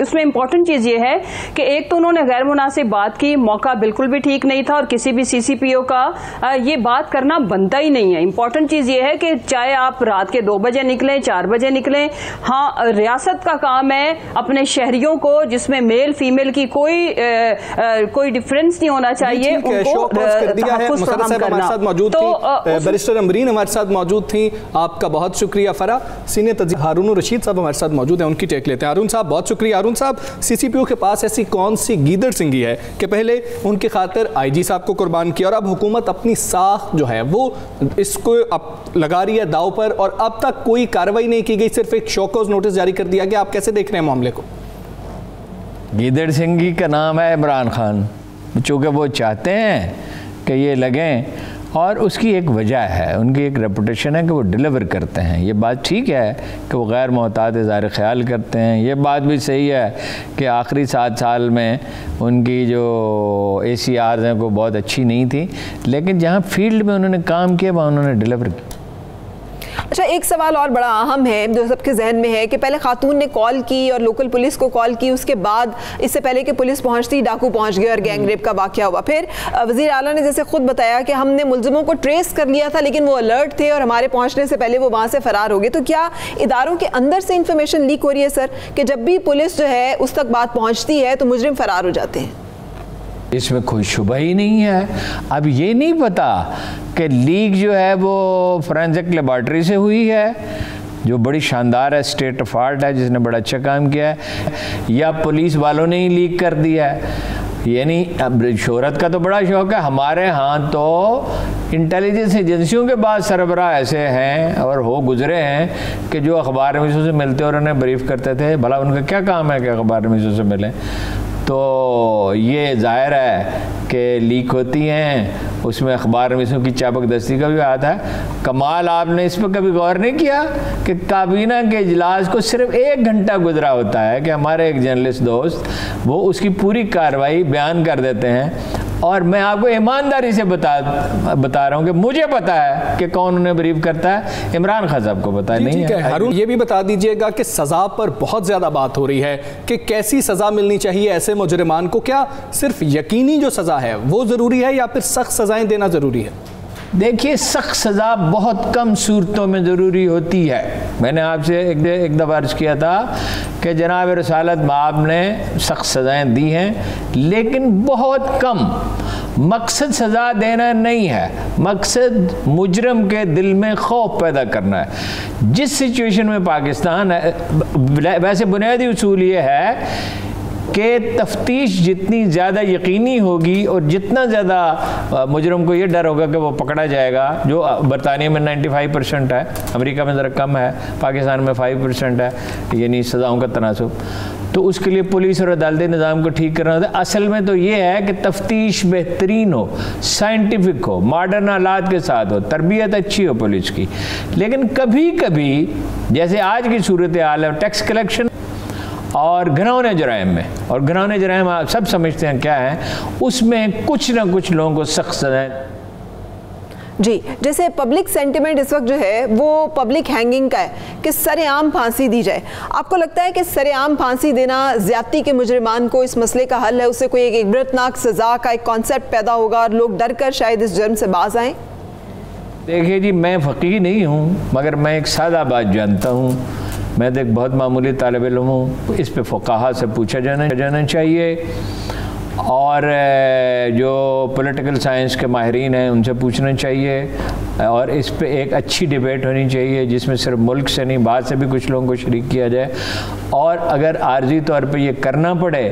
उसमें इम्पोर्टेंट चीज़ ये है कि एक तो उन्होंने गैर मुनासिब बात की, मौका बिल्कुल भी ठीक नहीं था और किसी भी CCPO का ये बात करना बनता ही नहीं है। इम्पोर्टेंट चीज़ ये है कि चाहे आप रात के 2 बजे निकलें, 4 बजे निकलें, हाँ, रियासत का काम है अपने शहरियों को, जिसमें मेल फीमेल की कोई डिफरेंस नहीं होना चाहिए, उनको तहफ़्फ़ुज़ फराहम करना। तो बैरिस्टर अमरीन हमारे साथ मौजूद थी, आपका बहुत शुक्रिया। फरा, सीनियर हारून रशीद साहब हमारे साथ मौजूद हैं, उनकी टेक लेते हैं। हारून साहब, बहुत शुक्रिया। हारून साहब, CCPO के पास ऐसी कौन सी गीदड़ सिंगी है कि पहले उनकी खातिर IG साहब को कुर्बान किया और अब हुकूमत अपनी साख जो है वो इसको अब लगा रही है दाव पर और अब तक कोई कार्रवाई नहीं की गई, सिर्फ एक शोकॉज नोटिस जारी कर दिया गया। आप कैसे देख रहे हैं मामले को? गीदड़ सिंगी का नाम है इमरान खान, चूँकि वो चाहते हैं कि ये लगें और उसकी एक वजह है, उनकी एक रेपुटेशन है कि वो डिलीवर करते हैं। ये बात ठीक है कि वो गैर मोहतात इज़हार ख्याल करते हैं, ये बात भी सही है कि आखिरी 7 साल में उनकी जो ACRs हैं वो बहुत अच्छी नहीं थी, लेकिन जहाँ फील्ड में उन्होंने काम किया वहाँ उन्होंने डिलीवर किया। अच्छा, एक सवाल और बड़ा अहम है जो सबके जहन में है कि पहले खातून ने कॉल की और लोकल पुलिस को कॉल की, उसके बाद इससे पहले कि पुलिस पहुंचती डाकू पहुंच गए और गैंग रेप का वाकया हुआ। फिर वज़ीर आला ने जैसे खुद बताया कि हमने मुलजिमों को ट्रेस कर लिया था लेकिन वो अलर्ट थे और हमारे पहुंचने से पहले वो वहां से फरार हो गए। तो क्या इदारों के अंदर से इंफॉर्मेशन लीक हो रही है सर कि जब भी पुलिस जो है उस तक बात पहुँचती है तो मुजरिम फरार हो जाते हैं? इसमें कोई शुबह ही नहीं है। अब ये नहीं पता कि लीक जो है वो फोरेंसिक लेबॉर्ट्री से हुई है, जो बड़ी शानदार है, स्टेट ऑफ आर्ट है, जिसने बड़ा अच्छा काम किया है, या पुलिस वालों ने ही लीक कर दिया है। यानी अब शोहरत का तो बड़ा शौक है, हमारे यहाँ तो इंटेलिजेंस एजेंसियों के बाद सरबराह ऐसे हैं और हो गुजरे हैं कि जो अखबार नवीसों से मिलते और उन्हें ब्रीफ करते थे। भला उनका क्या काम है कि अखबार नवीसों से मिलें? तो ये ज़ाहिर है कि लीक होती हैं, उसमें अखबार नवीसों की चाबक दस्ती का भी आता है। कमाल, आपने इस पर कभी गौर नहीं किया कि काबीना के इजलास को सिर्फ 1 घंटा गुजरा होता है कि हमारे एक जर्नलिस्ट दोस्त वो उसकी पूरी कार्रवाई बयान कर देते हैं। और मैं आपको ईमानदारी से बता रहा हूँ कि मुझे पता है कि कौन उन्हें ब्रीफ करता है, इमरान खान साहब को पता नहीं है। हारून, ये भी बता दीजिएगा कि सज़ा पर बहुत ज़्यादा बात हो रही है कि कैसी सज़ा मिलनी चाहिए ऐसे मुजरिमान को। क्या सिर्फ यकीनी जो सज़ा है वो ज़रूरी है या फिर सख्त सज़ाएं देना ज़रूरी है? देखिए, सख्त सज़ा बहुत कम सूरतों में ज़रूरी होती है। मैंने आपसे एक दफ़ा अर्ज़ किया था कि जनाब रसालत माब ने सख्त सज़ाएं दी हैं, लेकिन बहुत कम। मकसद सज़ा देना नहीं है, मकसद मुजरम के दिल में खौफ पैदा करना है। जिस सिचुएशन में पाकिस्तान है, वैसे बुनियादी उसूल ये है कि तफ्तीश जितनी ज़्यादा यकीनी होगी और जितना ज़्यादा मुजरम को ये डर होगा कि वो पकड़ा जाएगा, जो बरतानिया में 95% है, अमेरिका में ज़रा कम है, पाकिस्तान में 5% है, यानी सज़ाओं का तनासुब, तो उसके लिए पुलिस और अदालती निज़ाम को ठीक करना होता है। असल में तो ये है कि तफ्तीश बेहतरीन हो, साइंटिफिक हो, मॉडर्न आलात के साथ हो, तरबियत अच्छी हो पुलिस की। लेकिन कभी कभी जैसे आज की सूरत हाल है टैक्स कलेक्शन और घिनौने जराइम में, और घिनौने जराइम आप सब समझते हैं क्या है, उसमें कुछ ना कुछ लोगों को सख्त सज़ाएं जी, जैसे पब्लिक सेंटिमेंट इस वक्त जो है वो पब्लिक हैंगिंग का है कि सरेआम फांसी दी जाए। आपको लगता है कि सरेआम फांसी देना ज्यादती के मुजरिमान को इस मसले का हल है, उससे कोई एक इबरतनाक सजा का एक कॉन्सेप्ट पैदा होगा और लोग डर कर शायद इस जुर्म से बाज आएं? देखिए जी, मैं फ़कीह नहीं हूँ, मगर मैं एक सादा बात जानता हूँ। मैं तो एक बहुत मामूली तालिब इल्म हूँ। इस पे फ़ुक़हा से पूछा जाना चाहिए, और जो पॉलिटिकल साइंस के माहिरीन हैं उनसे पूछना चाहिए, और इस पे एक अच्छी डिबेट होनी चाहिए जिसमें सिर्फ मुल्क से नहीं, बाहर से भी कुछ लोगों को शरीक किया जाए। और अगर आर्जी तौर पे ये करना पड़े,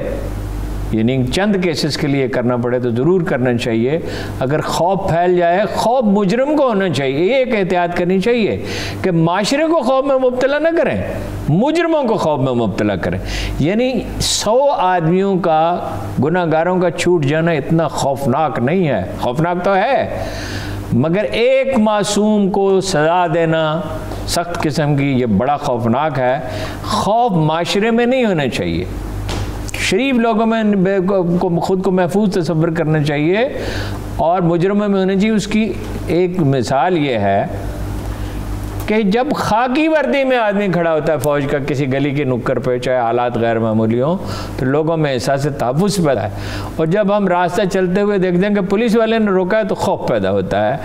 यानी चंद केसेस के लिए करना पड़े, तो ज़रूर करना चाहिए। अगर खौफ फैल जाए, खौफ मुजरम को होना चाहिए, एक एहतियात करनी चाहिए कि माशरे को खौफ में मुब्तला न करें, मुजरमों को खौफ में मुब्तला करें। यानी 100 आदमियों का, गुनाहगारों का छूट जाना इतना खौफनाक नहीं है, खौफनाक तो है, मगर एक मासूम को सज़ा देना सख्त किस्म की, ये बड़ा खौफनाक है। खौफ माशरे में नहीं होना चाहिए, शरीफ लोगों में खुद को महफूज तसव्वुर करना चाहिए, और मुजरमों में होना चाहिए। उसकी एक मिसाल ये है कि जब खाकी वर्दी में आदमी खड़ा होता है फ़ौज का किसी गली के नुक्कड़ पे, चाहे हालात गैर मामूली हों, तो लोगों में एहसास तहफ़्फ़ुज़ पैदा है। और जब हम रास्ता चलते हुए देखते हैं कि पुलिस वाले ने रोका है, तो खौफ पैदा होता है,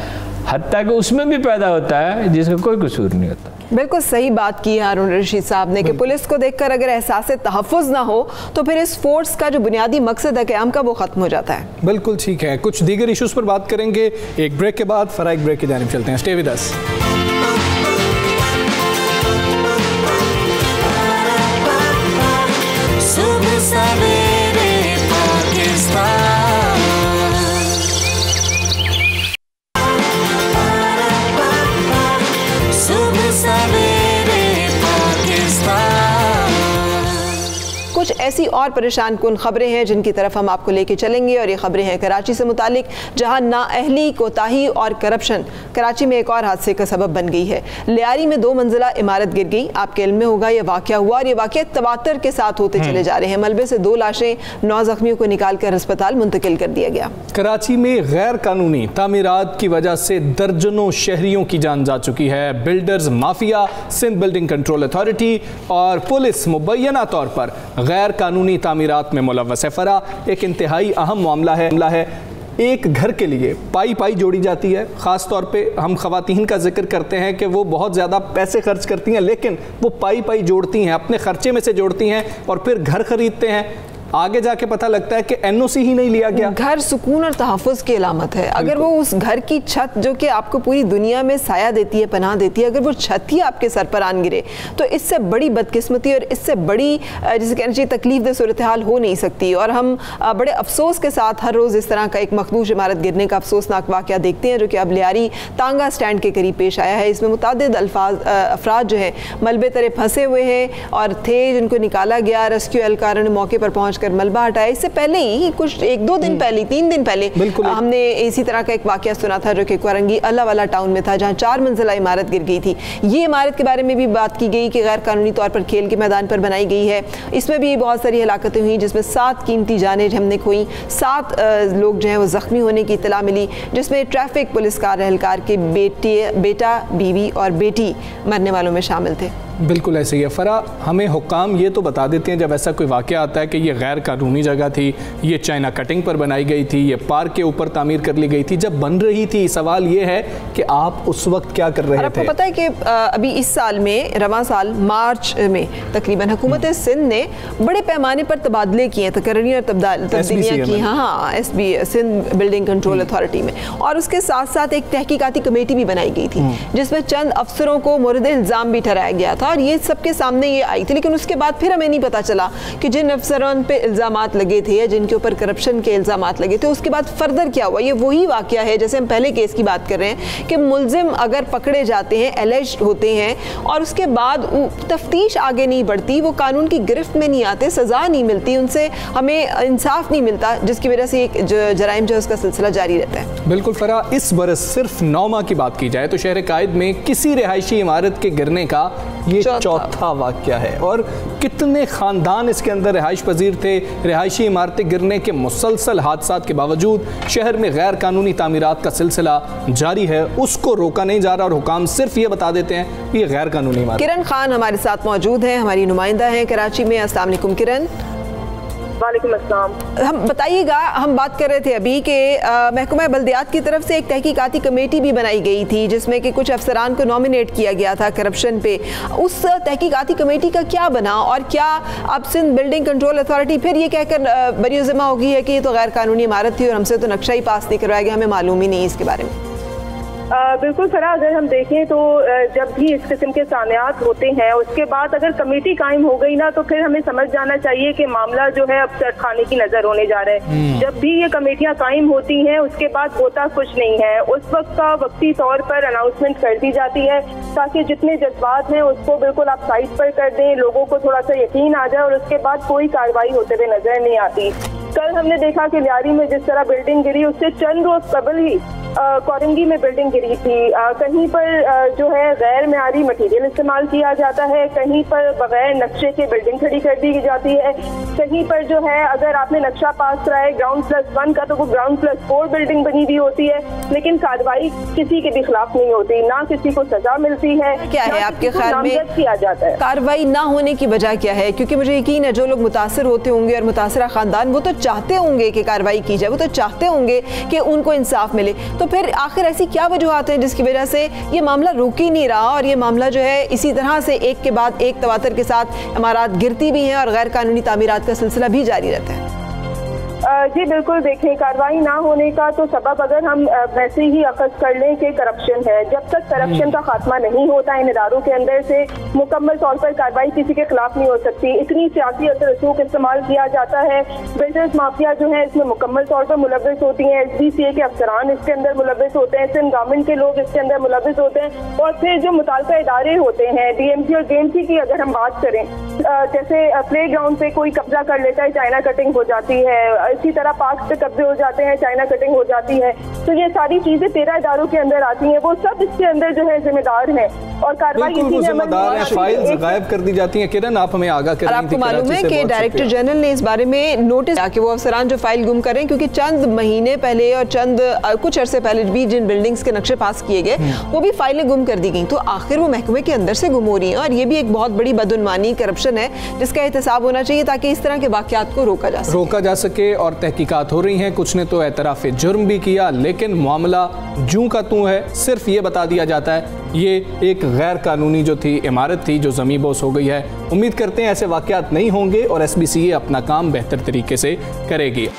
हत्ता कि उसमें भी पैदा होता है जिसका कोई कसूर नहीं होता। बिल्कुल सही बात की हारून रशीद साहब ने कि पुलिस को देखकर अगर एहसास तहफ़्फ़ुज़ ना हो तो फिर इस फोर्स का जो बुनियादी मकसद है क़याम का, वो ख़त्म हो जाता है। बिल्कुल ठीक है। कुछ दीगर इशूज़ पर बात करेंगे एक ब्रेक के बाद। फराह एक ब्रेक की जानिब चलते हैं। स्टे विद अस। कुछ ऐसी और परेशान कुन खबरें हैं जिनकी तरफ हम आपको लेके चलेंगे, और ये खबरें हैं कराची से मुतालिक, जहां नाअहली, कोताही और करप्शन कराची में एक और हादसे का सबब बन गई है। लियारी में 2 मंजिला इमारत गिर गई। आपके इल्म में होगा ये वाक़या हुआ, और ये वाक़या तवातर के साथ होते चले जा रहे हैं। मलबे से 2 लाशें, 9 ज़ख्मियों को निकाल कर अस्पताल मुंतकिल कर दिया गया। कराची में गैर कानूनी तामीरात की वजह से दर्जनों शहरियों की जान जा चुकी है। Builders mafia, Sindh building control authority और पुलिस मुबैना तौर पर गैर कानूनी तामीरात में मुलव्वस है। फरा एक इंतहाई अहम मामला है। एक घर के लिए पाई जोड़ी जाती है। ख़ास तौर पे हम ख़वातीन का जिक्र करते हैं कि वो बहुत ज़्यादा पैसे खर्च करती हैं, लेकिन वो पाई जोड़ती हैं, अपने खर्चे में से जोड़ती हैं और फिर घर ख़रीदते हैं। आगे जाके पता लगता है कि एनओसी ही नहीं लिया गया। घर सुकून और तहफ़्फ़ुज़ की अलामत है। अगर वो उस घर की छत जो कि आपको पूरी दुनिया में साया देती है, पनाह देती है, अगर वो छत ही आपके सर पर आन गिरे तो इससे बड़ी बदकिस्मती और इससे बड़ी जिसे कहना चाहिए तकलीफ दह सूरत हाल हो नहीं सकती। और हम बड़े अफसोस के साथ हर रोज़ इस तरह का एक मखदूश इमारत गिरने का अफसोसनाक वाक़या देखते हैं, जो कि अब लियारी तांगा स्टैंड के करीब पेश आया है। इसमें मुतादिद अफराद जो है मलबे तरे फंसे हुए हैं और थे, जिनको निकाला गया। रेस्क्यू एहलकारों ने मौके पर पहुँच कर मलबा हटाया। इससे पहले ही कुछ 1-2 दिन पहले, 3 दिन पहले हमने इसी तरह का एक वाकया सुना था, जो कि कोरंगी अल्लावाला टाउन में था, जहां 4 मंजिला इमारत गिर गई थी। ये इमारत के बारे में भी बात की गई कि गैर कानूनी तौर पर खेल के मैदान पर बनाई गई है। इसमें भी बहुत सारी हलाकतें हुई, जिसमें 7 कीमती जानें हमने खोई, 7 लोग जो हैं वो जख्मी होने की इत्तला मिली, जिसमें ट्रैफिक पुलिस कार एहलकार के बेटा, बीवी और बेटी मरने वालों में शामिल थे। बिल्कुल ऐसे ही है। फरा, हमें हुक्काम ये तो बता देते हैं जब ऐसा कोई वाक़या आता है कि ये गैर कानूनी जगह थी, ये चाइना कटिंग पर बनाई गई थी, ये पार्क के ऊपर तामीर कर ली गई थी, जब बन रही थी, सवाल ये है कि आप उस वक्त क्या कर रहे थे? आपको पता है कि अभी इस साल में, रवां साल मार्च में तकरीबन हुकूमत सिंध ने बड़े पैमाने पर तबादले किए, तकर्री और तब्दीलियाँ की। हाँ, SB Sindh building control authority में। और उसके साथ साथ एक तहकीकाती कमेटी भी बनाई गई थी, जिसमें चंद अफसरों को मोरद इल्ज़ाम भी ठहराया गया था, और ये सबके सामने ये आई थी। लेकिन उसके बाद फिर हमें नहीं पता चला कि जिन अफसरान पे इल्ज़ामात लगे थे, जिनके ऊपर करप्शन के इल्ज़ामात लगे थे, उसके बाद फर्दर क्या हुआ। ये वही वाक़या है जैसे हम पहले केस की बात कर रहे हैं कि मुल्ज़िम अगर पकड़े जाते हैं, एलिज्ड होते हैं, और उसके बाद तफ्तीश आगे नहीं बढ़ती, वो कानून की गिरफ्त में नहीं आते, सज़ा नहीं मिलती, उनसे हमें इंसाफ नहीं मिलता, जिसकी वजह से एक जराइम जो है उसका सिलसिला जारी रहता है। बिल्कुल फरा, इस बरस सिर्फ 9 माह की बात की जाए तो शहर कायद में किसी रिहायशी इमारत के गिरने का ये ये चौथा वाक़या है। और कितने ख़ानदान इसके अंदर रिहाइश पजीर थे। रिहायशी इमारतें गिरने के मुसलसल हादसात के बावजूद शहर में गैर कानूनी तामीरात का सिलसिला जारी है, उसको रोका नहीं जा रहा और हुकाम सिर्फ ये बता देते हैं कि ये गैर कानूनी इमारत। किरण खान हमारे साथ मौजूद हैं, हमारी नुमाइंदा हैं कराची में। अस्सलाम वालेकुम किरण। वालेकुम अस्सलाम। हम बताइएगा, हम बात कर रहे थे अभी कि महकमा बल्दियात की तरफ से एक तहकीकाती कमेटी भी बनाई गई थी जिसमें कि कुछ अफसरान को नॉमिनेट किया गया था करप्शन पे। उस तहकीकाती कमेटी का क्या बना और क्या अब सिंध बिल्डिंग कंट्रोल अथॉरिटी फिर ये कहकर बरीउज़्ज़मा हो गई है कि ये तो गैर कानूनी इमारत थी और हमसे तो नक्शा ही पास नहीं करवाया गया, हमें मालूम ही नहीं इसके बारे में? बिल्कुल फरा, अगर हम देखें तो जब भी इस किस्म के सानियात होते हैं उसके बाद अगर कमेटी कायम हो गई ना तो फिर हमें समझ जाना चाहिए कि मामला जो है अब खाने की नजर होने जा रहा है। जब भी ये कमेटियां कायम होती हैं उसके बाद होता कुछ नहीं है। उस वक्त का वक्ती तौर पर अनाउंसमेंट कर दी जाती है ताकि जितने जज्बात हैं उसको बिल्कुल आप साइड पर कर दें, लोगों को थोड़ा सा यकीन आ जाए और उसके बाद कोई कार्रवाई होते हुए नजर नहीं आती। कल हमने देखा कि लियारी में जिस तरह बिल्डिंग गिरी उससे चंद रोज कबल ही कोरंगी में बिल्डिंग गिरी थी। कहीं पर जो है गैर मेयारी मटेरियल इस्तेमाल किया जाता है, कहीं पर बगैर नक्शे के बिल्डिंग खड़ी कर दी जाती है, कहीं पर जो है अगर आपने नक्शा पास करा है ग्राउंड+1 का तो वो ग्राउंड+4 बिल्डिंग बनी हुई होती है, लेकिन कार्रवाई किसी के भी खिलाफ नहीं होती, ना किसी को सजा मिलती है। क्या है आपके ख्याल में किया जाता है? कार्रवाई ना होने की वजह क्या है? क्योंकि मुझे यकीन है जो लोग मुतासर होते होंगे और मुतासरा खानदान वो तो चाहते होंगे कि कार्रवाई की जाए, वो तो चाहते होंगे कि उनको इंसाफ मिले। तो फिर आखिर ऐसी क्या वजूहात है जिसकी वजह से ये मामला रुक ही नहीं रहा और ये मामला जो है इसी तरह से एक के बाद एक तवातर के साथ इमारत गिरती भी हैं और गैर कानूनी तामीरात का सिलसिला भी जारी रहता है? जी बिल्कुल, देखें कार्रवाई ना होने का तो सबब अगर हम वैसे ही अखज़ कर लें कि करप्शन है। जब तक करप्शन का खात्मा नहीं होता इन इदारों के अंदर से मुकम्मल तौर पर कार्रवाई किसी के खिलाफ नहीं हो सकती। इतनी सियासी असर रसूख इस्तेमाल किया जाता है, बिल्डर्स माफिया जो है इसमें मुकम्मल तौर पर मुलव्वस होती हैं, SDCA के अफसरान इसके अंदर मुलव्वस होते हैं, सिंध गवर्नमेंट के लोग इसके अंदर मुलव्वस होते हैं और फिर जो मुताल्लिका इदारे होते हैं DMC और JMC की अगर हम बात करें, जैसे प्ले ग्राउंड पे कोई कब्जा कर लेता है, चाइना कटिंग हो जाती है, इसी तरह पार्क पे कब्जे हो जाते हैं, चाइना कटिंग हो जाती है। तो ये सारी चीजें 13 इदारों के अंदर आती हैं, वो सब इसके अंदर जो है जिम्मेदार हैं और कार्रवाई फाइल्स गायब कर दी जाती हैं। किरण, आप हमें आगाह करें। आपको मालूम है कि डायरेक्टर जनरल ने इस बारे में नोटिस दिया कि वो अफसरान जो फाइल गुम करें, क्योंकि चंद महीने पहले और कुछ अरसे पहले भी जिन बिल्डिंग्स के नक्शे पास किए गए वो भी फाइलें गुम कर दी गई। तो आखिर वो महकमे के अंदर से गुम हो रही हैं और ये भी एक बहुत बड़ी बदउनवानी करप्शन है जिसका एहतसाब होना चाहिए ताकि इस तरह के वाकयात को रोका जा सके। और तहकीकात हो रही हैं, कुछ ने तो एतराफ़ जुर्म भी किया, लेकिन मामला जूं का तूं है। सिर्फ ये बता दिया जाता है ये एक गैर कानूनी जो थी इमारत थी जो ज़मीन बोस हो गई है। उम्मीद करते हैं ऐसे वाकयात नहीं होंगे और SBCA अपना काम बेहतर तरीके से करेगी।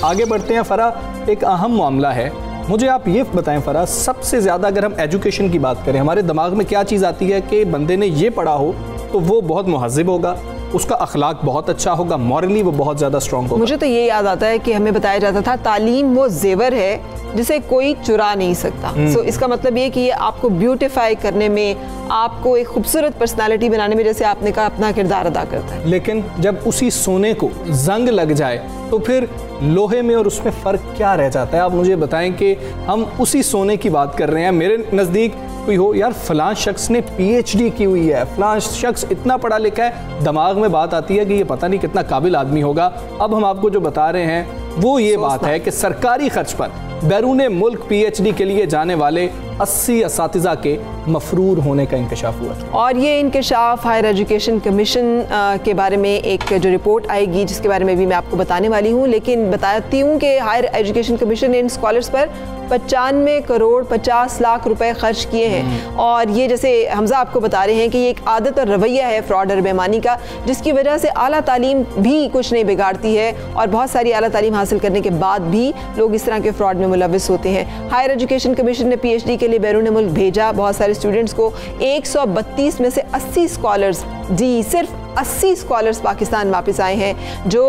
आगे बढ़ते हैं फरा, एक अहम मामला है, मुझे आप ये बताएं फरा, सबसे ज़्यादा अगर हम एजुकेशन की बात करें हमारे दिमाग में क्या चीज़ आती है कि बंदे ने ये पढ़ा हो तो वो बहुत मुहज़्ज़िब होगा, उसका अखलाक बहुत अच्छा होगा, मॉरली वो बहुत ज़्यादा स्ट्रॉन्ग होगा। मुझे तो ये याद आता है कि हमें बताया जाता था तालीम वो जेवर है जिसे कोई चुरा नहीं सकता। सो इसका मतलब ये कि ये आपको ब्यूटिफाई करने में, आपको एक खूबसूरत पर्सनालिटी बनाने में, जैसे आपने कहा, अपना किरदार अदा करता है। लेकिन जब उसी सोने को जंग लग जाए तो फिर लोहे में और उसमें फ़र्क क्या रह जाता है? आप मुझे बताएं कि हम उसी सोने की बात कर रहे हैं। मेरे नज़दीक कोई हो यार फलां शख्स ने PhD की हुई है, फलां शख्स इतना पढ़ा लिखा है, दिमाग में बात आती है कि ये पता नहीं कितना काबिल आदमी होगा। अब हम आपको जो बता रहे हैं वो ये बात है कि सरकारी खर्च पर बैरून मुल्क PhD के लिए जाने वाले 80 असातिज़ा के मफरूर होने का इंकशाफ हुआ। और ये इंकशाफ हायर एजुकेशन कमीशन के बारे में एक जो रिपोर्ट आएगी जिसके बारे में भी मैं आपको बताने वाली हूँ, लेकिन बताती हूँ कि हायर एजुकेशन कमीशन ने इन स्कॉलर्स पर 95 करोड़ 50 लाख रुपए खर्च किए हैं। और ये जैसे हमजा आपको बता रहे हैं कि ये एक आदत और रवैया है फ्रॉड और बेईमानी का, जिसकी वजह से आला तालीम भी कुछ नहीं बिगाड़ती है और बहुत सारी आला तालीम हासिल करने के बाद भी लोग इस तरह के फ्रॉड में मुलव्वस होते हैं। हायर एजुकेशन कमीशन ने PhD के लिए बैरून मुल्क भेजा बहुत सारे स्टूडेंट्स को। 132 में से 80 स्कॉलर्स, जी सिर्फ 80 स्कॉलर्स पाकिस्तान वापस आए हैं। जो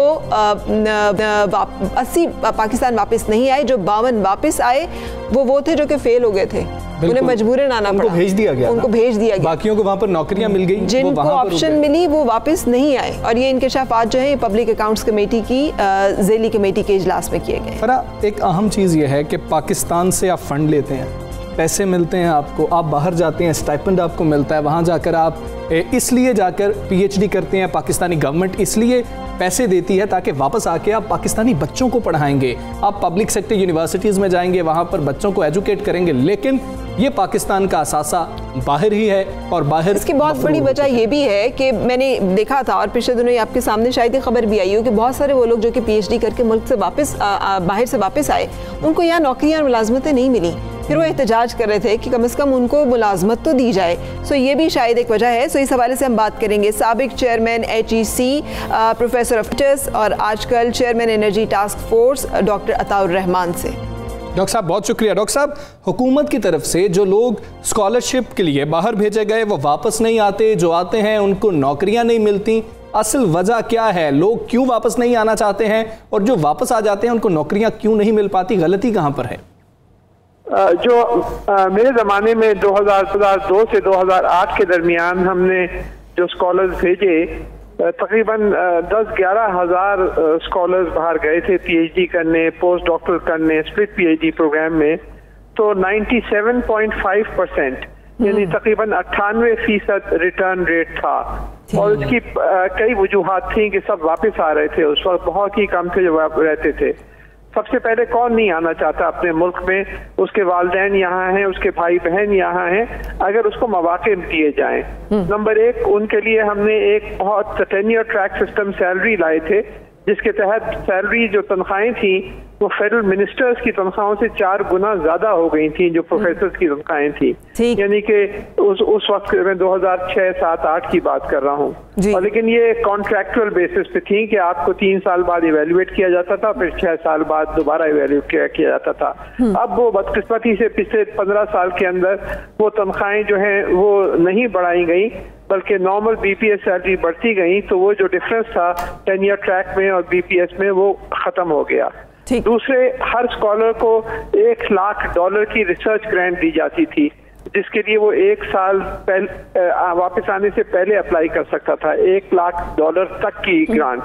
80 पाकिस्तान वापस नहीं आए, जो 52 वापस आए वो थे जो कि फेल हो गए थे। उन्हें मजबूरन आना पड़ा, भेज दिया गया, उनको भेज दिया गया, बाकियों को वहाँ पर नौकरियां मिल गई, जिनको ऑप्शन मिली वो वापस नहीं आए। और ये इंकशाफात जो है पब्लिक अकाउंट्स कमेटी की ज़ेली कमेटी के इजलास में किए गए। फरा, एक अहम चीज़ ये है कि पाकिस्तान से आप फंड लेते हैं, पैसे मिलते हैं आपको, आप बाहर जाते हैं, स्टाइपेंड आपको मिलता है, वहाँ जाकर आप इसलिए जाकर PhD करते हैं, पाकिस्तानी गवर्नमेंट इसलिए पैसे देती है ताकि वापस आके आप पाकिस्तानी बच्चों को पढ़ाएंगे, आप पब्लिक सेक्टर यूनिवर्सिटीज़ में जाएंगे, वहाँ पर बच्चों को एजुकेट करेंगे। लेकिन ये पाकिस्तान का असासा बाहर ही है, और बाहर इसकी बहुत बड़ी वजह ये भी है कि मैंने देखा था और पिछले दिनों आपके सामने शायद ये खबर भी आई हो कि बहुत सारे वो लोग जो कि PhD करके मुल्क से वापस बाहर से वापस आए, उनको यहाँ नौकरियाँ और मुलाजमतें नहीं मिली। फिर वो एहतजाज कर रहे थे कि कम से कम उनको मुलाजमत तो दी जाए। सो ये भी शायद एक वजह है। सो इस हवाले से हम बात करेंगे साबिक चेयरमैन HEC प्रोफेसर ऑफ और आजकल chairman energy task force doctor Ataur Rahman से। डॉक्टर साहब बहुत शुक्रिया। डॉक्टर साहब, हुकूमत की तरफ से जो लोग स्कॉलरशिप के लिए बाहर भेजे गए वो वापस नहीं आते, जो आते हैं उनको नौकरियां नहीं मिलती, असल वजह क्या है? लोग क्यों वापस नहीं आना चाहते हैं, और जो वापस आ जाते हैं उनको नौकरियां क्यों नहीं मिल पाती? गलती कहाँ पर है? मेरे ज़माने में 2002 से 2008 के दरमियान हमने जो स्कॉलर्स भेजे, तकरीबन 10-11 हज़ार स्कॉलर्स बाहर गए थे PhD करने, पोस्ट डॉक्टर करने, स्प्लिट PhD प्रोग्राम में। तो 97.5% यानी तकरीबन 98% रिटर्न रेट था। और उसकी कई वजूहात थी कि सब वापस आ रहे थे, उस वक्त बहुत ही कम थे जो रहते थे। सबसे पहले कौन नहीं आना चाहता अपने मुल्क में? उसके वालिदैन यहाँ हैं, उसके भाई बहन यहाँ हैं, अगर उसको मौके दिए जाएं। नंबर 1, उनके लिए हमने एक बहुत टेन्योर ट्रैक सिस्टम सैलरी लाए थे, जिसके तहत सैलरी जो तनख्वाहें थी वो फेडरल मिनिस्टर्स की तनख्वाहों से 4 गुना ज्यादा हो गई थी जो प्रोफेसर्स की तनख्वाहें थी। यानी कि उस वक्त में 2006, 7, 8 की बात कर रहा हूँ। और लेकिन ये कॉन्ट्रैक्चुअल बेसिस पे थी कि आपको 3 साल बाद इवेल्युएट किया जाता था, फिर 6 साल बाद दोबारा इवेल्युएट किया जाता था। अब वो बदकिस्मती से पिछले 15 साल के अंदर वो तनख्वाहें जो हैं वो नहीं बढ़ाई गई, बल्कि नॉर्मल BPS सैलरी बढ़ती गई। तो वो जो डिफरेंस था टेन्योर ट्रैक में और BPS में वो खत्म हो गया। दूसरे, हर स्कॉलर को $1,00,000 की रिसर्च ग्रांट दी जाती थी, जिसके लिए वो 1 साल पहले वापस आने से पहले अप्लाई कर सकता था। $1,00,000 तक की ग्रांट।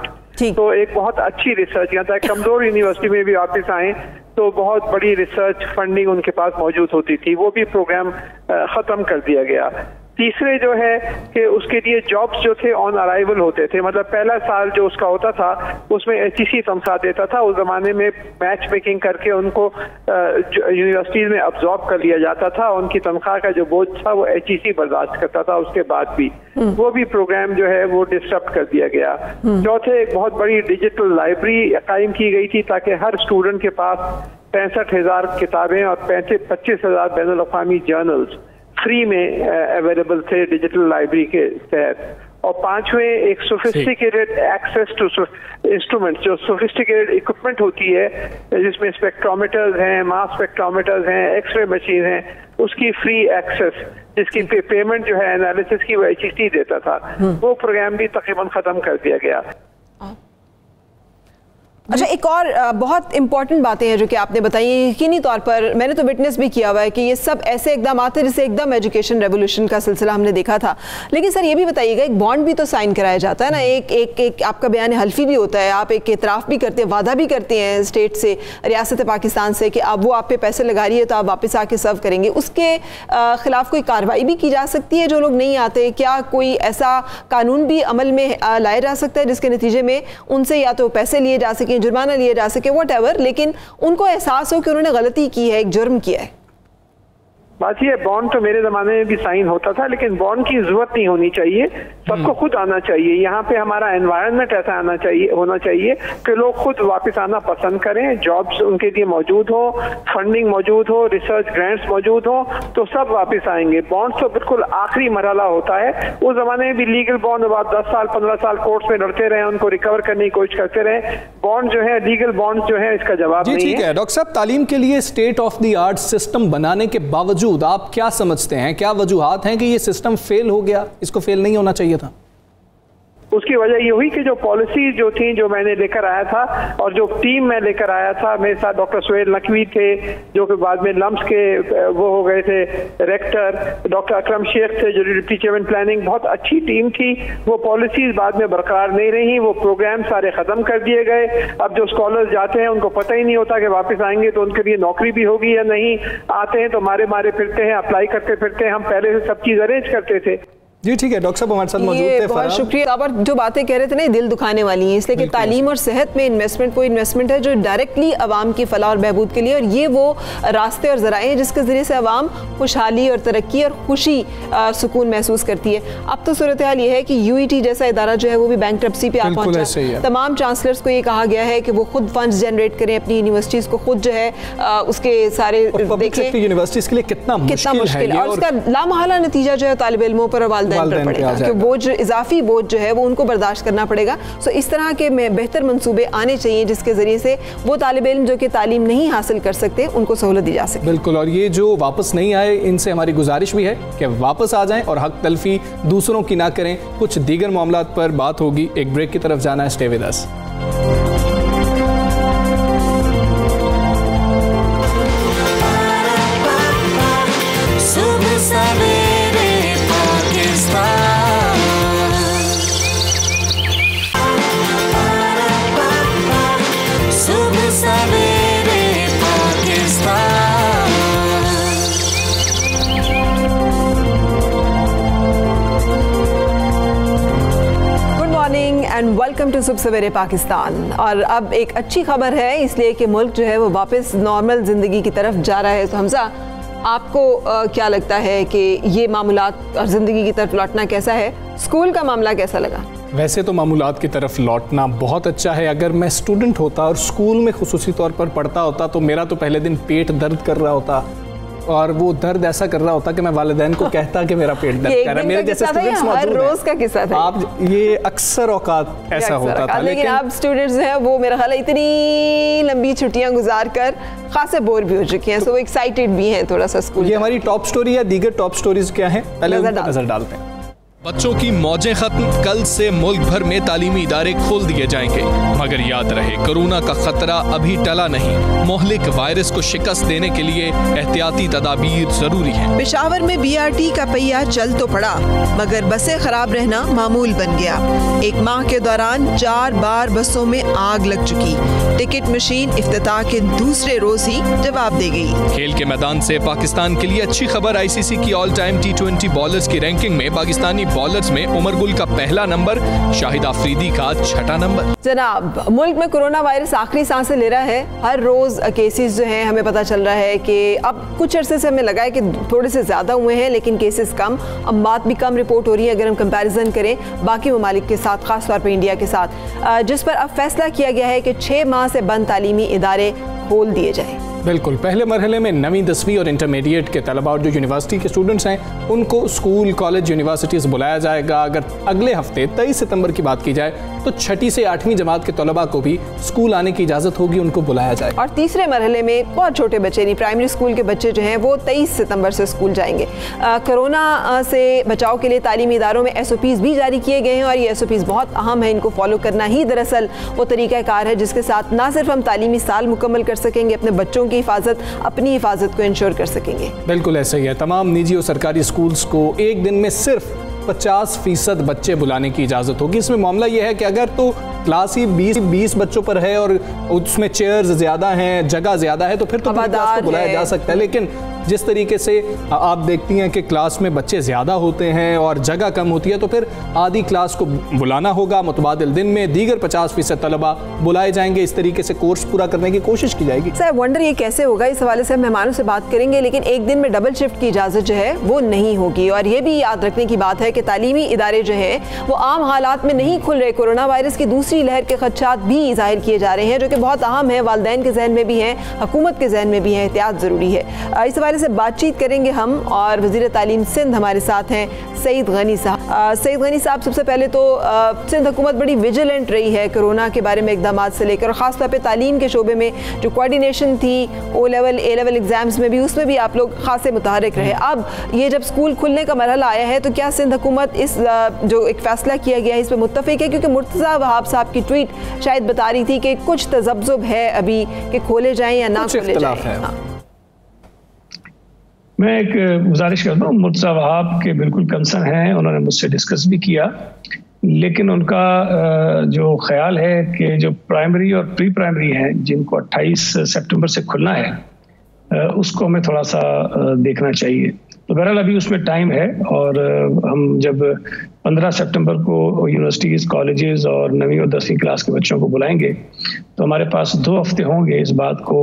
तो एक बहुत अच्छी रिसर्च, यहाँ तक कमजोर यूनिवर्सिटी में भी वापस आए तो बहुत बड़ी रिसर्च फंडिंग उनके पास मौजूद होती थी, वो भी प्रोग्राम खत्म कर दिया गया। तीसरे जो है कि उसके लिए जॉब्स जो थे ऑन अराइवल होते थे, मतलब पहला साल जो उसका होता था उसमें HEC तनख्वाह देता था। उस जमाने में मैच मेकिंग करके उनको यूनिवर्सिटीज में अब्जॉर्ब कर लिया जाता था, उनकी तनख्वाह का जो बोझ था वो HEC बर्दाश्त करता था। उसके बाद भी वो भी प्रोग्राम जो है वो डिस्टर्ब कर दिया गया। चौथे, एक बहुत बड़ी डिजिटल लाइब्रेरी कायम की गई थी ताकि हर स्टूडेंट के पास 65,000 किताबें और 25,000 बैनुल अक़वामी जर्नल्स फ्री में अवेलेबल थे डिजिटल लाइब्रेरी के तहत। और पांचवें, एक सोफिस्टिकेटेड एक्सेस टू इंस्ट्रूमेंट्स, जो सोफिस्टिकेटेड इक्विपमेंट होती है जिसमें स्पेक्ट्रोमीटर्स हैं, मास स्पेक्ट्रोमीटर्स हैं, एक्सरे मशीन हैं, उसकी फ्री एक्सेस, जिसकी पेमेंट जो है एनालिसिस की वो HEC देता था। वो प्रोग्राम भी तकरीबन खत्म कर दिया गया। अच्छा, एक और बहुत इंपॉर्टेंट बातें हैं जो कि आपने बताई, यकीनी तौर पर मैंने तो विटनेस भी किया हुआ है कि ये सब ऐसे इकदाम आते हैं जिससे एकदम एजुकेशन रेवोल्यूशन का सिलसिला हमने देखा था। लेकिन सर ये भी बताइएगा, एक बॉन्ड भी तो साइन कराया जाता है ना, एक आपका बयान हल्फी भी होता है, आप एक इतराफ़ भी करते हैं, वादा भी करते हैं स्टेट से, रियासत पाकिस्तान से कि अब वो आप पे पैसे लगा रही है तो आप वापस आके सर्व करेंगे। उसके खिलाफ कोई कार्रवाई भी की जा सकती है जो लोग नहीं आते? क्या कोई ऐसा कानून भी अमल में लाया जा सकता है जिसके नतीजे में उनसे या तो पैसे लिए जा सके, जुर्माना लिए जा सके, व्हाटएवर, लेकिन उनको एहसास हो कि उन्होंने गलती की है, एक जुर्म किया है? बात ये, बॉन्ड तो मेरे जमाने में भी साइन होता था, लेकिन बॉन्ड की जरूरत नहीं होनी चाहिए, सबको खुद आना चाहिए। यहाँ पे हमारा एनवायरनमेंट ऐसा होना चाहिए कि लोग खुद वापस आना पसंद करें, जॉब्स उनके लिए मौजूद हो, फंडिंग मौजूद हो, रिसर्च ग्रांट्स मौजूद हो, तो सब वापस आएंगे। बॉन्ड तो बिल्कुल आखिरी मरहला होता है। उस जमाने में भी लीगल बॉन्ड बाद 10 साल 15 साल कोर्ट्स में लड़ते रहे, उनको रिकवर करने की कोशिश करते रहे। बॉन्ड जो है, लीगल बॉन्ड जो है, इसका जवाब नहीं है। ठीक है डॉक्टर साहब, तालीम के लिए state of the art system बनाने के बावजूद आप क्या समझते हैं, क्या वजूहात हैं कि ये सिस्टम फेल हो गया, इसको फेल नहीं होना चाहिए था? उसकी वजह ये हुई कि जो पॉलिसी जो थी, जो मैंने लेकर आया था और जो टीम मैं लेकर आया था, मेरे साथ डॉक्टर सुहेल नकवी थे जो कि बाद में लम्स के वो हो गए थे डायरेक्टर, डॉक्टर अकरम शेख थे जो डिप्टी चेयरमैन प्लानिंग, बहुत अच्छी टीम थी। वो पॉलिसीज बाद में बरकरार नहीं रही, वो प्रोग्राम सारे खत्म कर दिए गए। अब जो स्कॉलर्स जाते हैं उनको पता ही नहीं होता कि वापस आएंगे तो उनके लिए नौकरी भी होगी या नहीं। आते हैं तो मारे मारे फिरते हैं, अप्लाई करते फिरते हैं। हम पहले से सब चीज अरेंज करते थे। जी ठीक है, डॉक्टर साहब हमारे साथ मौजूद थे। बहुत शुक्रिया। अब जो बातें कह रहे थे ना, दिल दुखाने वाली हैं, इसलिए कि तालीम और सेहत में इन्वेस्टमेंट कोई इन्वेस्टमेंट है जो डायरेक्टली आवाम की फलाह और बहबूद के लिए, और ये वो रास्ते और ज़राए हैं जिसके ज़रिए से आवाम खुशहाली और तरक्की और खुशी सुकून महसूस करती है। अब तो सूरत हाल ये है कि UET जैसा इदारा जो है वो भी बैंकरप्सी पे आ पहुंचा। तमाम चांसलर्स को ये कहा गया है कि वो खुद फंड्स जनरेट करें अपनी यूनिवर्सिटीज़ को, खुद जो है उसके सारे देखें यूनिवर्सिटीज़ के लिए कितना मुश्किल है, और उसका लामहला नतीजा जो है तालिब इल्मों पर और वालिदैन पर पड़ेगा कि बोझ, इजाफी बोझ जो है वो उनको बर्दाश्त करना पड़ेगा। सो इस तरह के बेहतर मंसूबे आने चाहिए जिसके जरिए से वो तालिब इल्म जो कि तालीम नहीं हासिल कर सकते उनको सहूलत दी जा सके। बिल्कुल, और ये जो वापस नहीं आए इनसे हमारी गुजारिश भी है कि वापस आ जाएं और हक तलफी दूसरों की ना करें। कुछ दीगर मामलात पर बात होगी, एक ब्रेक की तरफ जाना है। Stay with us. And welcome to Subah Savere Pakistan. और अब एक अच्छी खबर है, इसलिए कि मुल्क जो है वो वापस नॉर्मल ज़िंदगी की तरफ जा रहा है। तो हमजा, आपको क्या लगता है कि ये मामूलात और ज़िंदगी की तरफ लौटना कैसा है? स्कूल का मामला कैसा लगा? वैसे तो मामूलात की तरफ लौटना बहुत अच्छा है। अगर मैं स्टूडेंट होता और स्कूल में खुसूसी तौर पर पढ़ता होता तो मेरा तो पहले दिन पेट दर्द कर रहा होता, और वो दर्द ऐसा कर रहा होता कि मैं वालिदैन को कहता कि मेरा पेट दर्द कर रहा है। मेरे जैसे स्टूडेंट्स मौजूद हैं। हर रोज का किस्सा था। आप ये अक्सर औकात ऐसा होता था, लेकिन अब स्टूडेंट्स हैं वो मेरा ख्याल इतनी लंबी छुट्टियां गुजार कर खासे बोर भी हो चुके हैं, तो वो एक्साइटेड भी हैं थोड़ा सा स्कूल। ये हमारी टॉप स्टोरी या दीगर टॉप स्टोरीज क्या है, पहले नजर डालते हैं। बच्चों की मौजें खत्म, कल से मुल्क भर में तालीमी इदारे खोल दिए जाएंगे, मगर याद रहे कोरोना का खतरा अभी टला नहीं। मोहलिक वायरस को शिकस्त देने के लिए एहतियाती तदाबीर जरूरी है। पेशावर में BRT का पहिया चल तो पड़ा, मगर बसें खराब रहना मामूल बन गया। एक माह के दौरान 4 बार बसों में आग लग चुकी। टिकट मशीन इफ्तिताह के दूसरे रोज ही जवाब दे गई। खेल के मैदान से पाकिस्तान के लिए अच्छी खबर। ICC की ऑल टाइम T20 बॉलर्स की रैंकिंग में पाकिस्तानी बॉलर्स में उमर गुल का पहला नंबर, शाहिद आफरीदी का 6ठा नंबर। जनाब, मुल्क में कोरोना वायरस आखिरी सांसें ले रहा है। हर रोज केसेस जो हैं हमें पता चल रहा है कि अब कुछ अरसे से हमें लगा है कि थोड़े से ज्यादा हुए हैं, लेकिन केसेस कम, अम्मात भी कम रिपोर्ट हो रही है अगर हम कंपैरिजन करें बाकी ममालिक के साथ, खासतौर पर इंडिया के साथ, जिस पर अब फैसला किया गया है कि 6 माह से बंद तालीमी इदारे खोल दिए जाए। बिल्कुल, पहले मरहले में 9वीं 10वीं और इंटरमीडिएट के तलबा और जो यूनिवर्सिटी के स्टूडेंट्स हैं उनको स्कूल, कॉलेज, यूनिवर्सिटीज़ बुलाया जाएगा। अगर अगले हफ्ते 23 सितंबर की बात की जाए तो 6ठी से 8वीं जमात के तलबा को भी स्कूल आने की इजाज़त होगी, उनको बुलाया जाए। और तीसरे मरहले में बहुत छोटे बच्चे नहीं, प्राइमरी स्कूल के बच्चे जो हैं वो 23 सितंबर से स्कूल जाएंगे। कोरोना से बचाव के लिए तालीमी इदारों में SOPs भी जारी किए गए हैं, और ये SOPs बहुत अहम है। इनको फॉलो करना ही दरअसल वो तरीक़ाकार है जिसके साथ ना सिर्फ हम तालीमी साल मुकम्मल कर सकेंगे, अपने बच्चों की हिफाजत, अपनी हिफाजत को इंश्योर कर सकेंगे। बिल्कुल ऐसा ही है। तमाम निजी और सरकारी स्कूल्स को एक दिन में सिर्फ 50% बच्चे बुलाने की इजाज़त होगी। इसमें मामला यह है कि अगर तो क्लास ही 20 बच्चों पर है और उसमें चेयर्स ज़्यादा हैं, जगह ज़्यादा है, तो फिर तो क्लास को बुलाया जा सकता है। लेकिन जिस तरीके से आप देखती हैं कि क्लास में बच्चे ज़्यादा होते हैं और जगह कम होती है, तो फिर आधी क्लास को बुलाना होगा मुतबादिल दिन में, दीगर 50% तलबा बुलाए जाएंगे। इस तरीके से कोर्स पूरा करने की कोशिश की जाएगी। सर वंडर ये कैसे होगा, इस हवाले से हम मेहमानों से बात करेंगे, लेकिन एक दिन में डबल शिफ्ट की इजाज़त जो है वो नहीं होगी। और ये भी याद रखने की बात है कि तालीमी इदारे जो हैं वो आम हालात में नहीं खुल रहे। कोरोना वायरस की दूसरी लहर के खदशात भी जाहिर किए जा रहे हैं, जो कि बहुत अहम है, वालिदैन के जहन में भी हैं, हुकूमत के जहन में भी है। एहतियात ज़रूरी है। इस हवाले हवाले से बातचीत करेंगे हम, और वज़ीर तालीम सिंध हमारे साथ हैं सईद गनी साहब। सईद गनी साहब, सबसे पहले तो सिंध हुकूमत बड़ी विजिलेंट रही है कोरोना के बारे में इक़दामात से लेकर, और ख़ासतौर पर तालीम के शोबे में जो कोऑर्डिनेशन थी O level A level exams में भी, उसमें भी आप लोग खासे मुतहरिक रहे। अब ये जब स्कूल खुलने का मरहला आया है तो क्या सिंध हुकूमत इस जो एक फ़ैसला किया गया है इस पर मुत्तफ़िक है? क्योंकि मुर्तज़ा वहाब साहब की ट्वीट शायद बता रही थी कि कुछ तज़ब्ज़ुब है अभी कि खोले जाएं या ना खोले जाएं। मैं एक गुजारिश करता हूँ, मुर्तज़ा वहाब के बिल्कुल कंसर्न हैं, उन्होंने मुझसे डिस्कस भी किया, लेकिन उनका जो ख्याल है कि जो प्राइमरी और प्री प्राइमरी हैं जिनको 28 सितंबर से खुलना है, उसको हमें थोड़ा सा देखना चाहिए। तो बहरहाल अभी उसमें टाइम है, और हम जब 15 सितंबर को यूनिवर्सिटीज़, कॉलेजेस और 9वीं और 10वीं क्लास के बच्चों को बुलाएंगे तो हमारे पास 2 हफ्ते होंगे इस बात को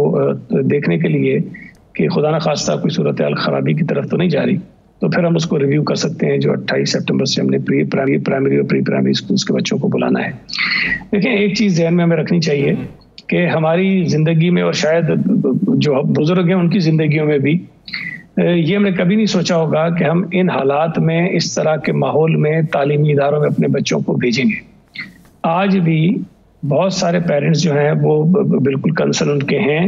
देखने के लिए कि खुदा न खास्ता कोई सूरत हाल ख़राबी की तरफ तो नहीं जा रही। तो फिर हम उसको रिव्यू कर सकते हैं जो 28 सितंबर से हमने प्राइमरी और प्री प्राइमरी स्कूल्स के बच्चों को बुलाना है। देखिए, एक चीज़ ध्यान में हमें रखनी चाहिए कि हमारी ज़िंदगी में, और शायद जो बुज़ुर्ग हैं उनकी ज़िंदगियों में भी, ये हमने कभी नहीं सोचा होगा कि हम इन हालात में, इस तरह के माहौल में तालीमी इदारों में अपने बच्चों को भेजेंगे। आज भी बहुत सारे पेरेंट्स जो हैं वो बिल्कुल कंसर्न उनके हैं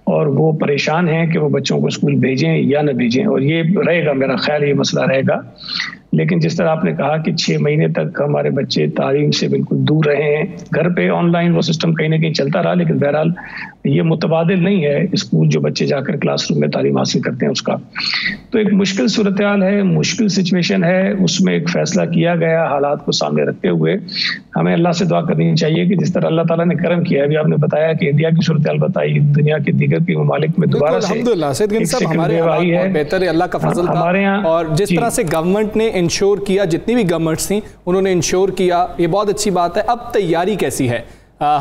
और वो परेशान हैं कि वो बच्चों को स्कूल भेजें या न भेजें, और ये रहेगा, मेरा ख्याल ये मसला रहेगा। लेकिन जिस तरह आपने कहा कि 6 महीने तक हमारे बच्चे तालीम से बिल्कुल दूर रहे हैं, घर पे ऑनलाइन वो सिस्टम कहीं ना कहीं चलता रहा, लेकिन बहरहाल ये मुतबादिल नहीं है स्कूल जो बच्चे जाकर क्लासरूम में तालीम हासिल करते हैं उसका। तो एक मुश्किल सूरत हाल है, मुश्किल सिचुएशन है, उसमें एक फ़ैसला किया गया हालात को सामने रखते हुए। हमें अल्लाह से दुआ करनी चाहिए कि जिस तरह अल्लाह ताला ने करम किया है, अभी आपने बताया कि इंडिया की सूरत हाल बताई, दुनिया के दीगर के ममालिक में दोबारा से बेहतर है, अल्लाह का फजल था। हमारे यहाँ और जिस तरह से गवर्नमेंट ने इंश्योर किया, जितनी भी गवर्नमेंट्स थी उन्होंने इंश्योर किया, ये बहुत अच्छी बात है। अब तैयारी कैसी है,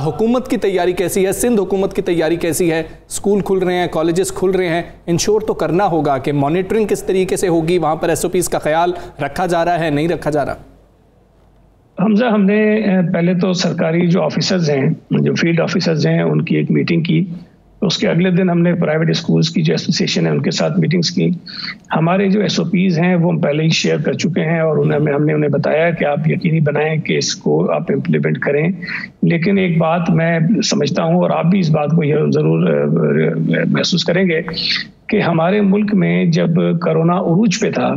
हुकूमत की तैयारी कैसी है, सिंध हुकूमत की तैयारी कैसी है? स्कूल खुल रहे हैं, कॉलेजेस खुल रहे हैं, इंश्योर तो करना होगा कि मॉनिटरिंग किस तरीके से होगी, वहाँ पर SOPs का ख्याल रखा जा रहा है, नहीं रखा जा रहा? हमजा, हमने पहले तो सरकारी जो ऑफिसर्स हैं, जो फील्ड ऑफिसर्स हैं, उनकी एक मीटिंग की। तो उसके अगले दिन हमने प्राइवेट स्कूल्स की जो एसोसिएशन है उनके साथ मीटिंग्स की। हमारे जो SOPs हैं वो हम पहले ही शेयर कर चुके हैं, और हमने उन्हें बताया कि आप यकीनी बनाएं कि इसको आप इम्प्लीमेंट करें। लेकिन एक बात मैं समझता हूँ, और आप भी इस बात को ज़रूर महसूस करेंगे, कि हमारे मुल्क में जब कोरोना उरूज पे था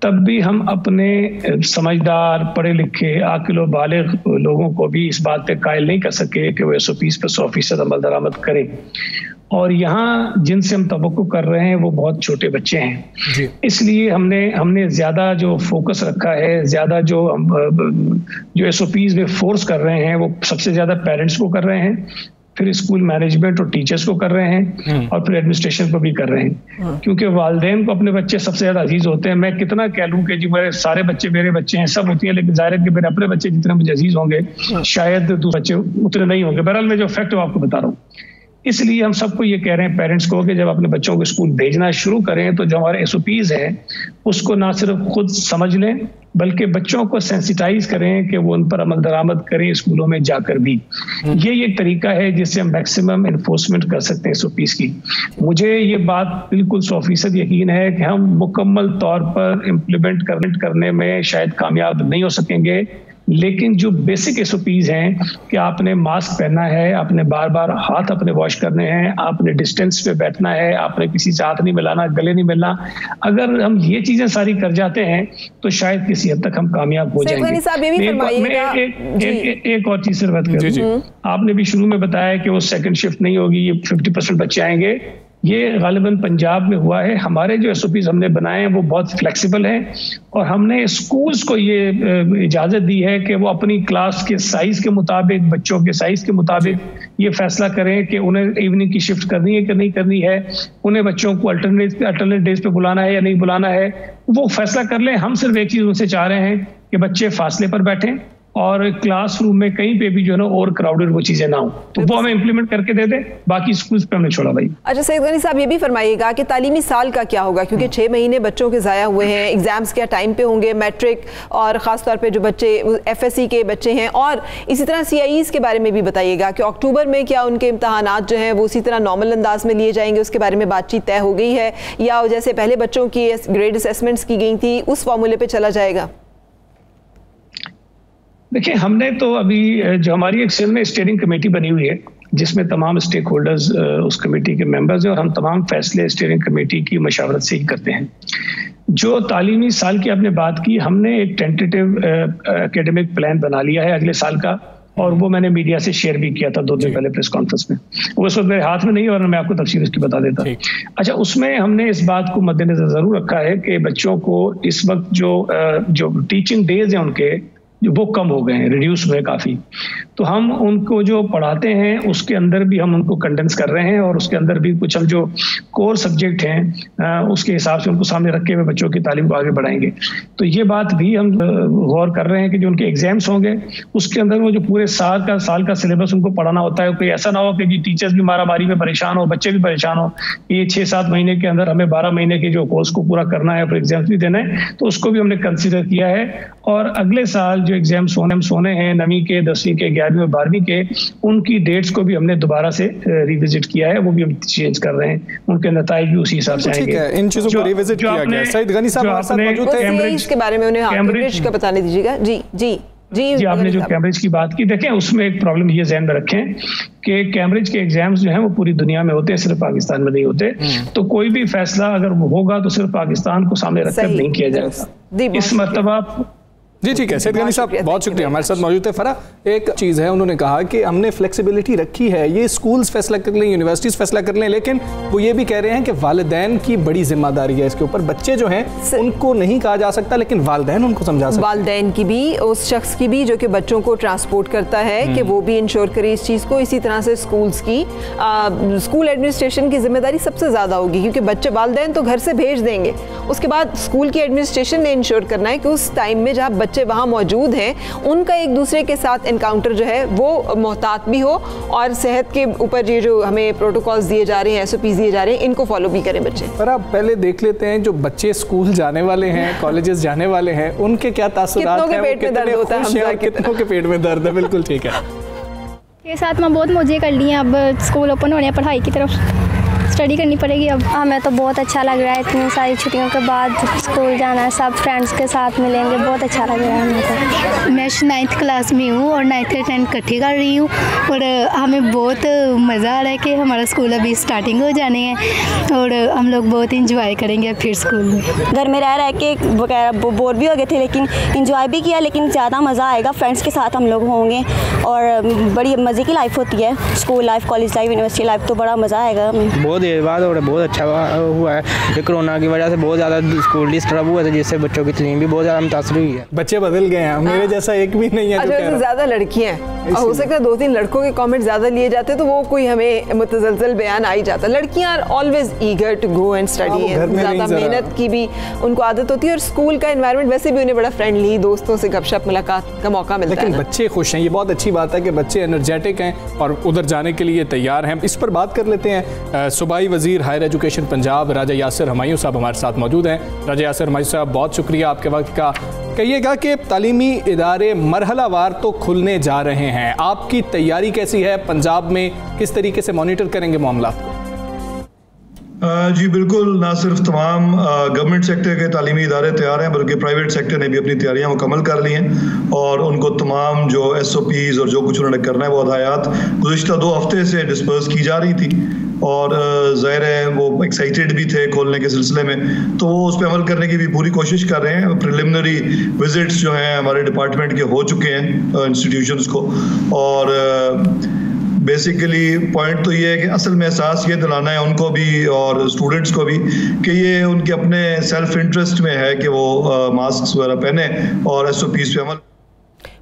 तब भी हम अपने समझदार, पढ़े लिखे, आकिल व बालिग लोगों को भी इस बात पे कायल नहीं कर सके कि वो SOPs पर 100% अमल दरामद करें। और यहाँ जिनसे हम तवक्को कर रहे हैं वो बहुत छोटे बच्चे हैं, इसलिए हमने ज़्यादा जो फोकस रखा है, ज़्यादा जो SOPs में फोर्स कर रहे हैं वो सबसे ज़्यादा पेरेंट्स को कर रहे हैं, फिर स्कूल मैनेजमेंट और टीचर्स को कर रहे हैं, और फिर एडमिनिस्ट्रेशन को भी कर रहे हैं। क्योंकि वालिदैन को अपने बच्चे सबसे ज़्यादा अजीज होते हैं। मैं कितना कह लूँ कि जी मेरे सारे बच्चे मेरे बच्चे हैं, सब होती है, लेकिन जाहिर है कि मेरे अपने बच्चे जितने मुझे अजीज होंगे शायद दूसरे बच्चे उतने नहीं होंगे। बहरहाल मैं जो फैक्ट आपको बता रहा हूँ, इसलिए हम सबको ये कह रहे हैं पेरेंट्स को कि जब अपने बच्चों को स्कूल भेजना शुरू करें तो जो हमारे SOPs हैं उसको ना सिर्फ खुद समझ लें बल्कि बच्चों को सेंसिटाइज करें कि वो उन पर अमल दरामद करें स्कूलों में जाकर भी। ये एक तरीका है जिससे हम मैक्सिमम इन्फोर्समेंट कर सकते हैं SOPs की। मुझे ये बात बिल्कुल 100% यकीन है कि हम मुकम्मल तौर पर इम्प्लीमेंट करने में शायद कामयाब नहीं हो सकेंगे, लेकिन जो बेसिक SOPs हैं कि आपने मास्क पहनना है, आपने बार बार हाथ अपने वॉश करने हैं, आपने डिस्टेंस पे बैठना है, आपने किसी से हाथ नहीं मिलाना, गले नहीं मिलना, अगर हम ये चीजें सारी कर जाते हैं तो शायद किसी हद तक हम कामयाब हो जाएंगे। एक और चीज से बात करूं, आपने भी शुरू में बताया कि वो सेकंड शिफ्ट नहीं होगी, ये 50% बच्चे आएंगे। ये गालिबन पंजाब में हुआ है। हमारे जो SOPs हमने बनाए हैं वो बहुत फ्लेक्सिबल हैं, और हमने स्कूल्स को ये इजाज़त दी है कि वो अपनी क्लास के साइज़ के मुताबिक, बच्चों के साइज़ के मुताबिक ये फैसला करें कि उन्हें इवनिंग की शिफ्ट करनी है कि नहीं करनी है, उन्हें बच्चों को अल्टरनेट डेज पे बुलाना है या नहीं बुलाना है, वो फैसला कर लें। हम सिर्फ एक चीज़ उनसे चाह रहे हैं कि बच्चे फासले पर बैठें, और क्लासरूम में कहीं पे भी जो है ना ओवर क्राउडेड वो चीजें ना हो, तो वो हमें इम्प्लीमेंट करके दे दें, बाकी स्कूल्स पे हमने छोड़ा भाई। अच्छा सैयद गनी साहब, ये भी फरमाइएगा कि तालीमी साल का क्या होगा, क्योंकि 6 महीने बच्चों के ज़ाया हुए हैं, एग्जाम्स क्या टाइम पे होंगे, मैट्रिक और ख़ासतौर पे जो बच्चे FSC के बच्चे हैं, और इसी तरह CIEs के बारे में भी बताइएगा कि अक्टूबर में क्या उनके इम्तहानात जो हैं वो उसी तरह नॉर्मल अंदाज में लिए जाएंगे, उसके बारे में बातचीत तय हो गई है, या जैसे पहले बच्चों की ग्रेड असेसमेंट्स की गई थी उस फॉर्मूले पे चला जाएगा? देखिए, हमने तो अभी जो हमारी एक सेल में स्टीयरिंग कमेटी बनी हुई है जिसमें तमाम स्टेक होल्डर्स उस कमेटी के मेंबर्स हैं, और हम तमाम फैसले स्टीयरिंग कमेटी की मशावरत से ही करते हैं। जो तालीमी साल की आपने बात की, हमने एक टेंटेटिव एकेडमिक प्लान बना लिया है अगले साल का, और वो मैंने मीडिया से शेयर भी किया था 2 दिन पहले प्रेस कॉन्फ्रेंस में। वो इस वक्त मेरे हाथ में नहीं है और मैं आपको तफसील उसकी बता देता। अच्छा, उसमें हमने इस बात को मद्देनजर जरूर रखा है कि बच्चों को इस वक्त जो टीचिंग डेज हैं उनके वो कम हो गए हैं, रिड्यूस हुए काफ़ी, तो हम उनको जो पढ़ाते हैं उसके अंदर भी हम उनको कंडेंस कर रहे हैं, और उसके अंदर भी कुछ हम जो कोर सब्जेक्ट हैं उसके हिसाब से उनको सामने रख के हुए बच्चों की तालीम को आगे बढ़ाएंगे। तो ये बात भी हम गौर कर रहे हैं कि जो उनके एग्जाम्स होंगे उसके अंदर वो जो पूरे साल का सिलेबस उनको पढ़ाना होता है, कोई ऐसा ना हो कि टीचर्स भी मारामारी में परेशान हो, बच्चे भी परेशान हो। ये 6-7 महीने के अंदर हमें 12 महीने के जो कोर्स को पूरा करना है, फिर एग्जाम्स भी देना है, तो उसको भी हमने कंसिडर किया है। और अगले साल जो एग्जाम्स होने हैं 9वीं के, 10वीं के, 11वीं और 12वीं के, उनकी डेट्स को भी हमने दोबारा से रिविजिट किया है, वो भी हम चेंज कर रहे हैं, उनके नतीजे भी उसी हिसाब से आएंगे। इन चीजों को रिविजिट किया गया। सईद गनी साहब हमारे साथ मौजूद हैं, कैम्ब्रिज के बारे में उन्हें कैम्ब्रिज का बताने दीजिएगा। जी आपने जो कैम्ब्रिज की बात की, देखें उसमें एक प्रॉब्लम ये ध्यान में रखें कि कैम्ब्रिज के एग्जाम्स जो हैं वो पूरी दुनिया में होते हैं, सिर्फ पाकिस्तान में नहीं होते। तो कोई भी फैसला अगर वो होगा तो सिर्फ पाकिस्तान को सामने रखकर नहीं किया जाएगा। इस मर्तबा जी ठीक है सैयद गनी साहब, बहुत शुक्रिया, हमारे साथ मौजूद है। फरा, एक चीज़ है, उन्होंने कहा कि हमने फ्लेक्सिबिलिटी रखी है, ये स्कूल्स फैसला कर लें, यूनिवर्सिटीज़ फैसला कर लें, लेकिन वो ये भी कह रहे हैं कि वालिदैन की बड़ी जिम्मेदारी है इसके ऊपर। बच्चे जो हैं उनको नहीं कहा जा सकता, लेकिन वालिदैन उनको समझा सकते हैं। वालिदैन की भी, उस शख्स की भी जो कि बच्चों को ट्रांसपोर्ट करता है, कि वो भी इंश्योर करे इस चीज़ को। इसी तरह से स्कूल्स की, स्कूल एडमिनिस्ट्रेशन की जिम्मेदारी सबसे ज़्यादा होगी, क्योंकि बच्चे वालिदैन तो घर से भेज देंगे, उसके बाद स्कूल की एडमिनिस्ट्रेशन ने इंश्योर करना है कि उस टाइम में जहाँ बच्चे वहाँ मौजूद हैं उनका एक दूसरे के साथ एनकाउंटर जो है वो मोहतात भी हो, और सेहत के ऊपर ये जो हमें प्रोटोकॉल्स दिए जा रहे हैं, SOPs दिए जा रहे हैं, इनको फॉलो भी करें बच्चे। पर आप पहले देख लेते हैं जो बच्चे स्कूल जाने वाले हैं, कॉलेजेस जाने वाले हैं, उनके क्या तासुरात हैं, कितनों के पेट में दर्द होता है, कितनों के पेट में दर्द है। बिल्कुल ठीक है। ये साथ में बहुत मौजें कर ली हैं, अब स्कूल ओपन होने हैं, पढ़ाई की तरफ स्टडी करनी पड़ेगी अब। हमें तो बहुत अच्छा लग रहा है, इतनी सारी छुट्टियों के बाद स्कूल जाना है, सब फ्रेंड्स के साथ मिलेंगे, बहुत अच्छा लग रहा है हमें तो। मैं 9th क्लास में हूँ और 9th और 10th इकट्ठी कर रही हूँ, और हमें बहुत मज़ा आ रहा है कि हमारा स्कूल अभी स्टार्टिंग हो जाने हैं, और हम लोग बहुत इंजॉय करेंगे फिर स्कूल में। घर में रह के वगैरह बोर भी हो गए थे, लेकिन इंजॉय भी किया, लेकिन ज़्यादा मज़ा आएगा फ्रेंड्स के साथ हम लोग होंगे, और बड़ी मज़े की लाइफ होती है, school life, college life, university life, तो बड़ा मज़ा आएगा हमें। बहुत देर बाद और बहुत अच्छा हुआ है। ये कोरोना की वजह से बहुत ज़्यादा स्कूल डिस्टर्ब हुआ था, जिससे बच्चों की तालीम भी बहुत ज़्यादा मुतासर हुई है। बच्चे बदल गए हैं, मेरे जैसा एक भी नहीं है। अच्छा, ज़्यादा लड़कियाँ हैं, हो सकता है 2-3 लड़कों के कमेंट ज़्यादा लिए जाते तो वो कोई हमें मुतज़लज़ल बयान आ ही जाता। लड़कियाँ are always eager to go and study, ज़्यादा मेहनत की भी उनको आदत होती है, और स्कूल का एनवायरनमेंट वैसे भी उन्हें बड़ा फ्रेंडली, दोस्तों से गपशप मुलाकात का मौका मिलता है। लेकिन बच्चे खुश हैं, ये बहुत अच्छी बात है कि बच्चे एनर्जेटिक हैं और उधर जाने के लिए तैयार हैं। इस पर बात कर लेते हैं। सूबाई वज़ीर हायर एजुकेशन पंजाब राजा यासिर हमायूं साहब हमारे साथ मौजूद हैं। राजा यासिर हमायूं साहब, बहुत शुक्रिया आपके वक्त का। कहिएगा कि तालीमी इदारे मरहलावार तो खुलने जा रहे हैं, आपकी तैयारी कैसी है? पंजाब में किस तरीके से मॉनिटर करेंगे मामला को? जी बिल्कुल, ना सिर्फ तमाम गवर्नमेंट सेक्टर के तालीमी इदारे तैयार हैं, बल्कि प्राइवेट सेक्टर ने भी अपनी तैयारियां मुकम्मल कर ली हैं, और उनको तमाम जो SOPs और जो कुछ उन्होंने करना है वो हदायत गुज़िश्ता 2 हफ्ते से डिस्पर्स की जा रही थी, और ज़ाहिर है वो एक्साइटेड भी थे खोलने के सिलसिले में, तो वो उस पर अमल करने की भी पूरी कोशिश कर रहे हैं। प्रिलिमिनरी विजिट्स जो हैं हमारे डिपार्टमेंट के हो चुके हैं इंस्टीट्यूशंस को, और बेसिकली पॉइंट तो ये है कि असल में एहसास ये दिलाना है उनको भी और स्टूडेंट्स को भी कि ये उनके अपने सेल्फ इंटरेस्ट में है कि वो मास्क वगैरह पहने और SOPs पे अमल।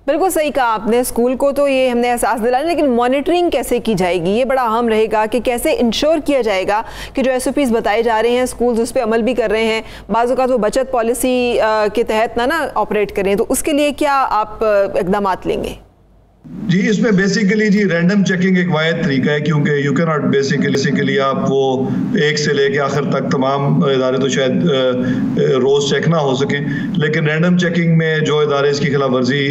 बिल्कुल सही कहा आपने, स्कूल को तो ये हमने एहसास दिलाया, लेकिन मॉनिटरिंग कैसे की जाएगी ये बड़ा अहम रहेगा कि कैसे इंश्योर किया जाएगा कि जो SOPs बताए जा रहे हैं स्कूल्स उस पर अमल भी कर रहे हैं। बाज़ औक़ात वो बचत पॉलिसी के तहत ना ऑपरेट करें, तो उसके लिए क्या आप इक़दाम लेंगे? जी, इसमें बेसिकली जी रैंडम चेकिंग एक वाहिद तरीका है, क्योंकि यू कैन नॉट बेसिकली आप वो एक से लेके आखिर तक तमाम इदारे तो शायद रोज़ चेक ना हो सके, लेकिन रैंडम चेकिंग में जो इदारे इसकी खिलाफ वर्जी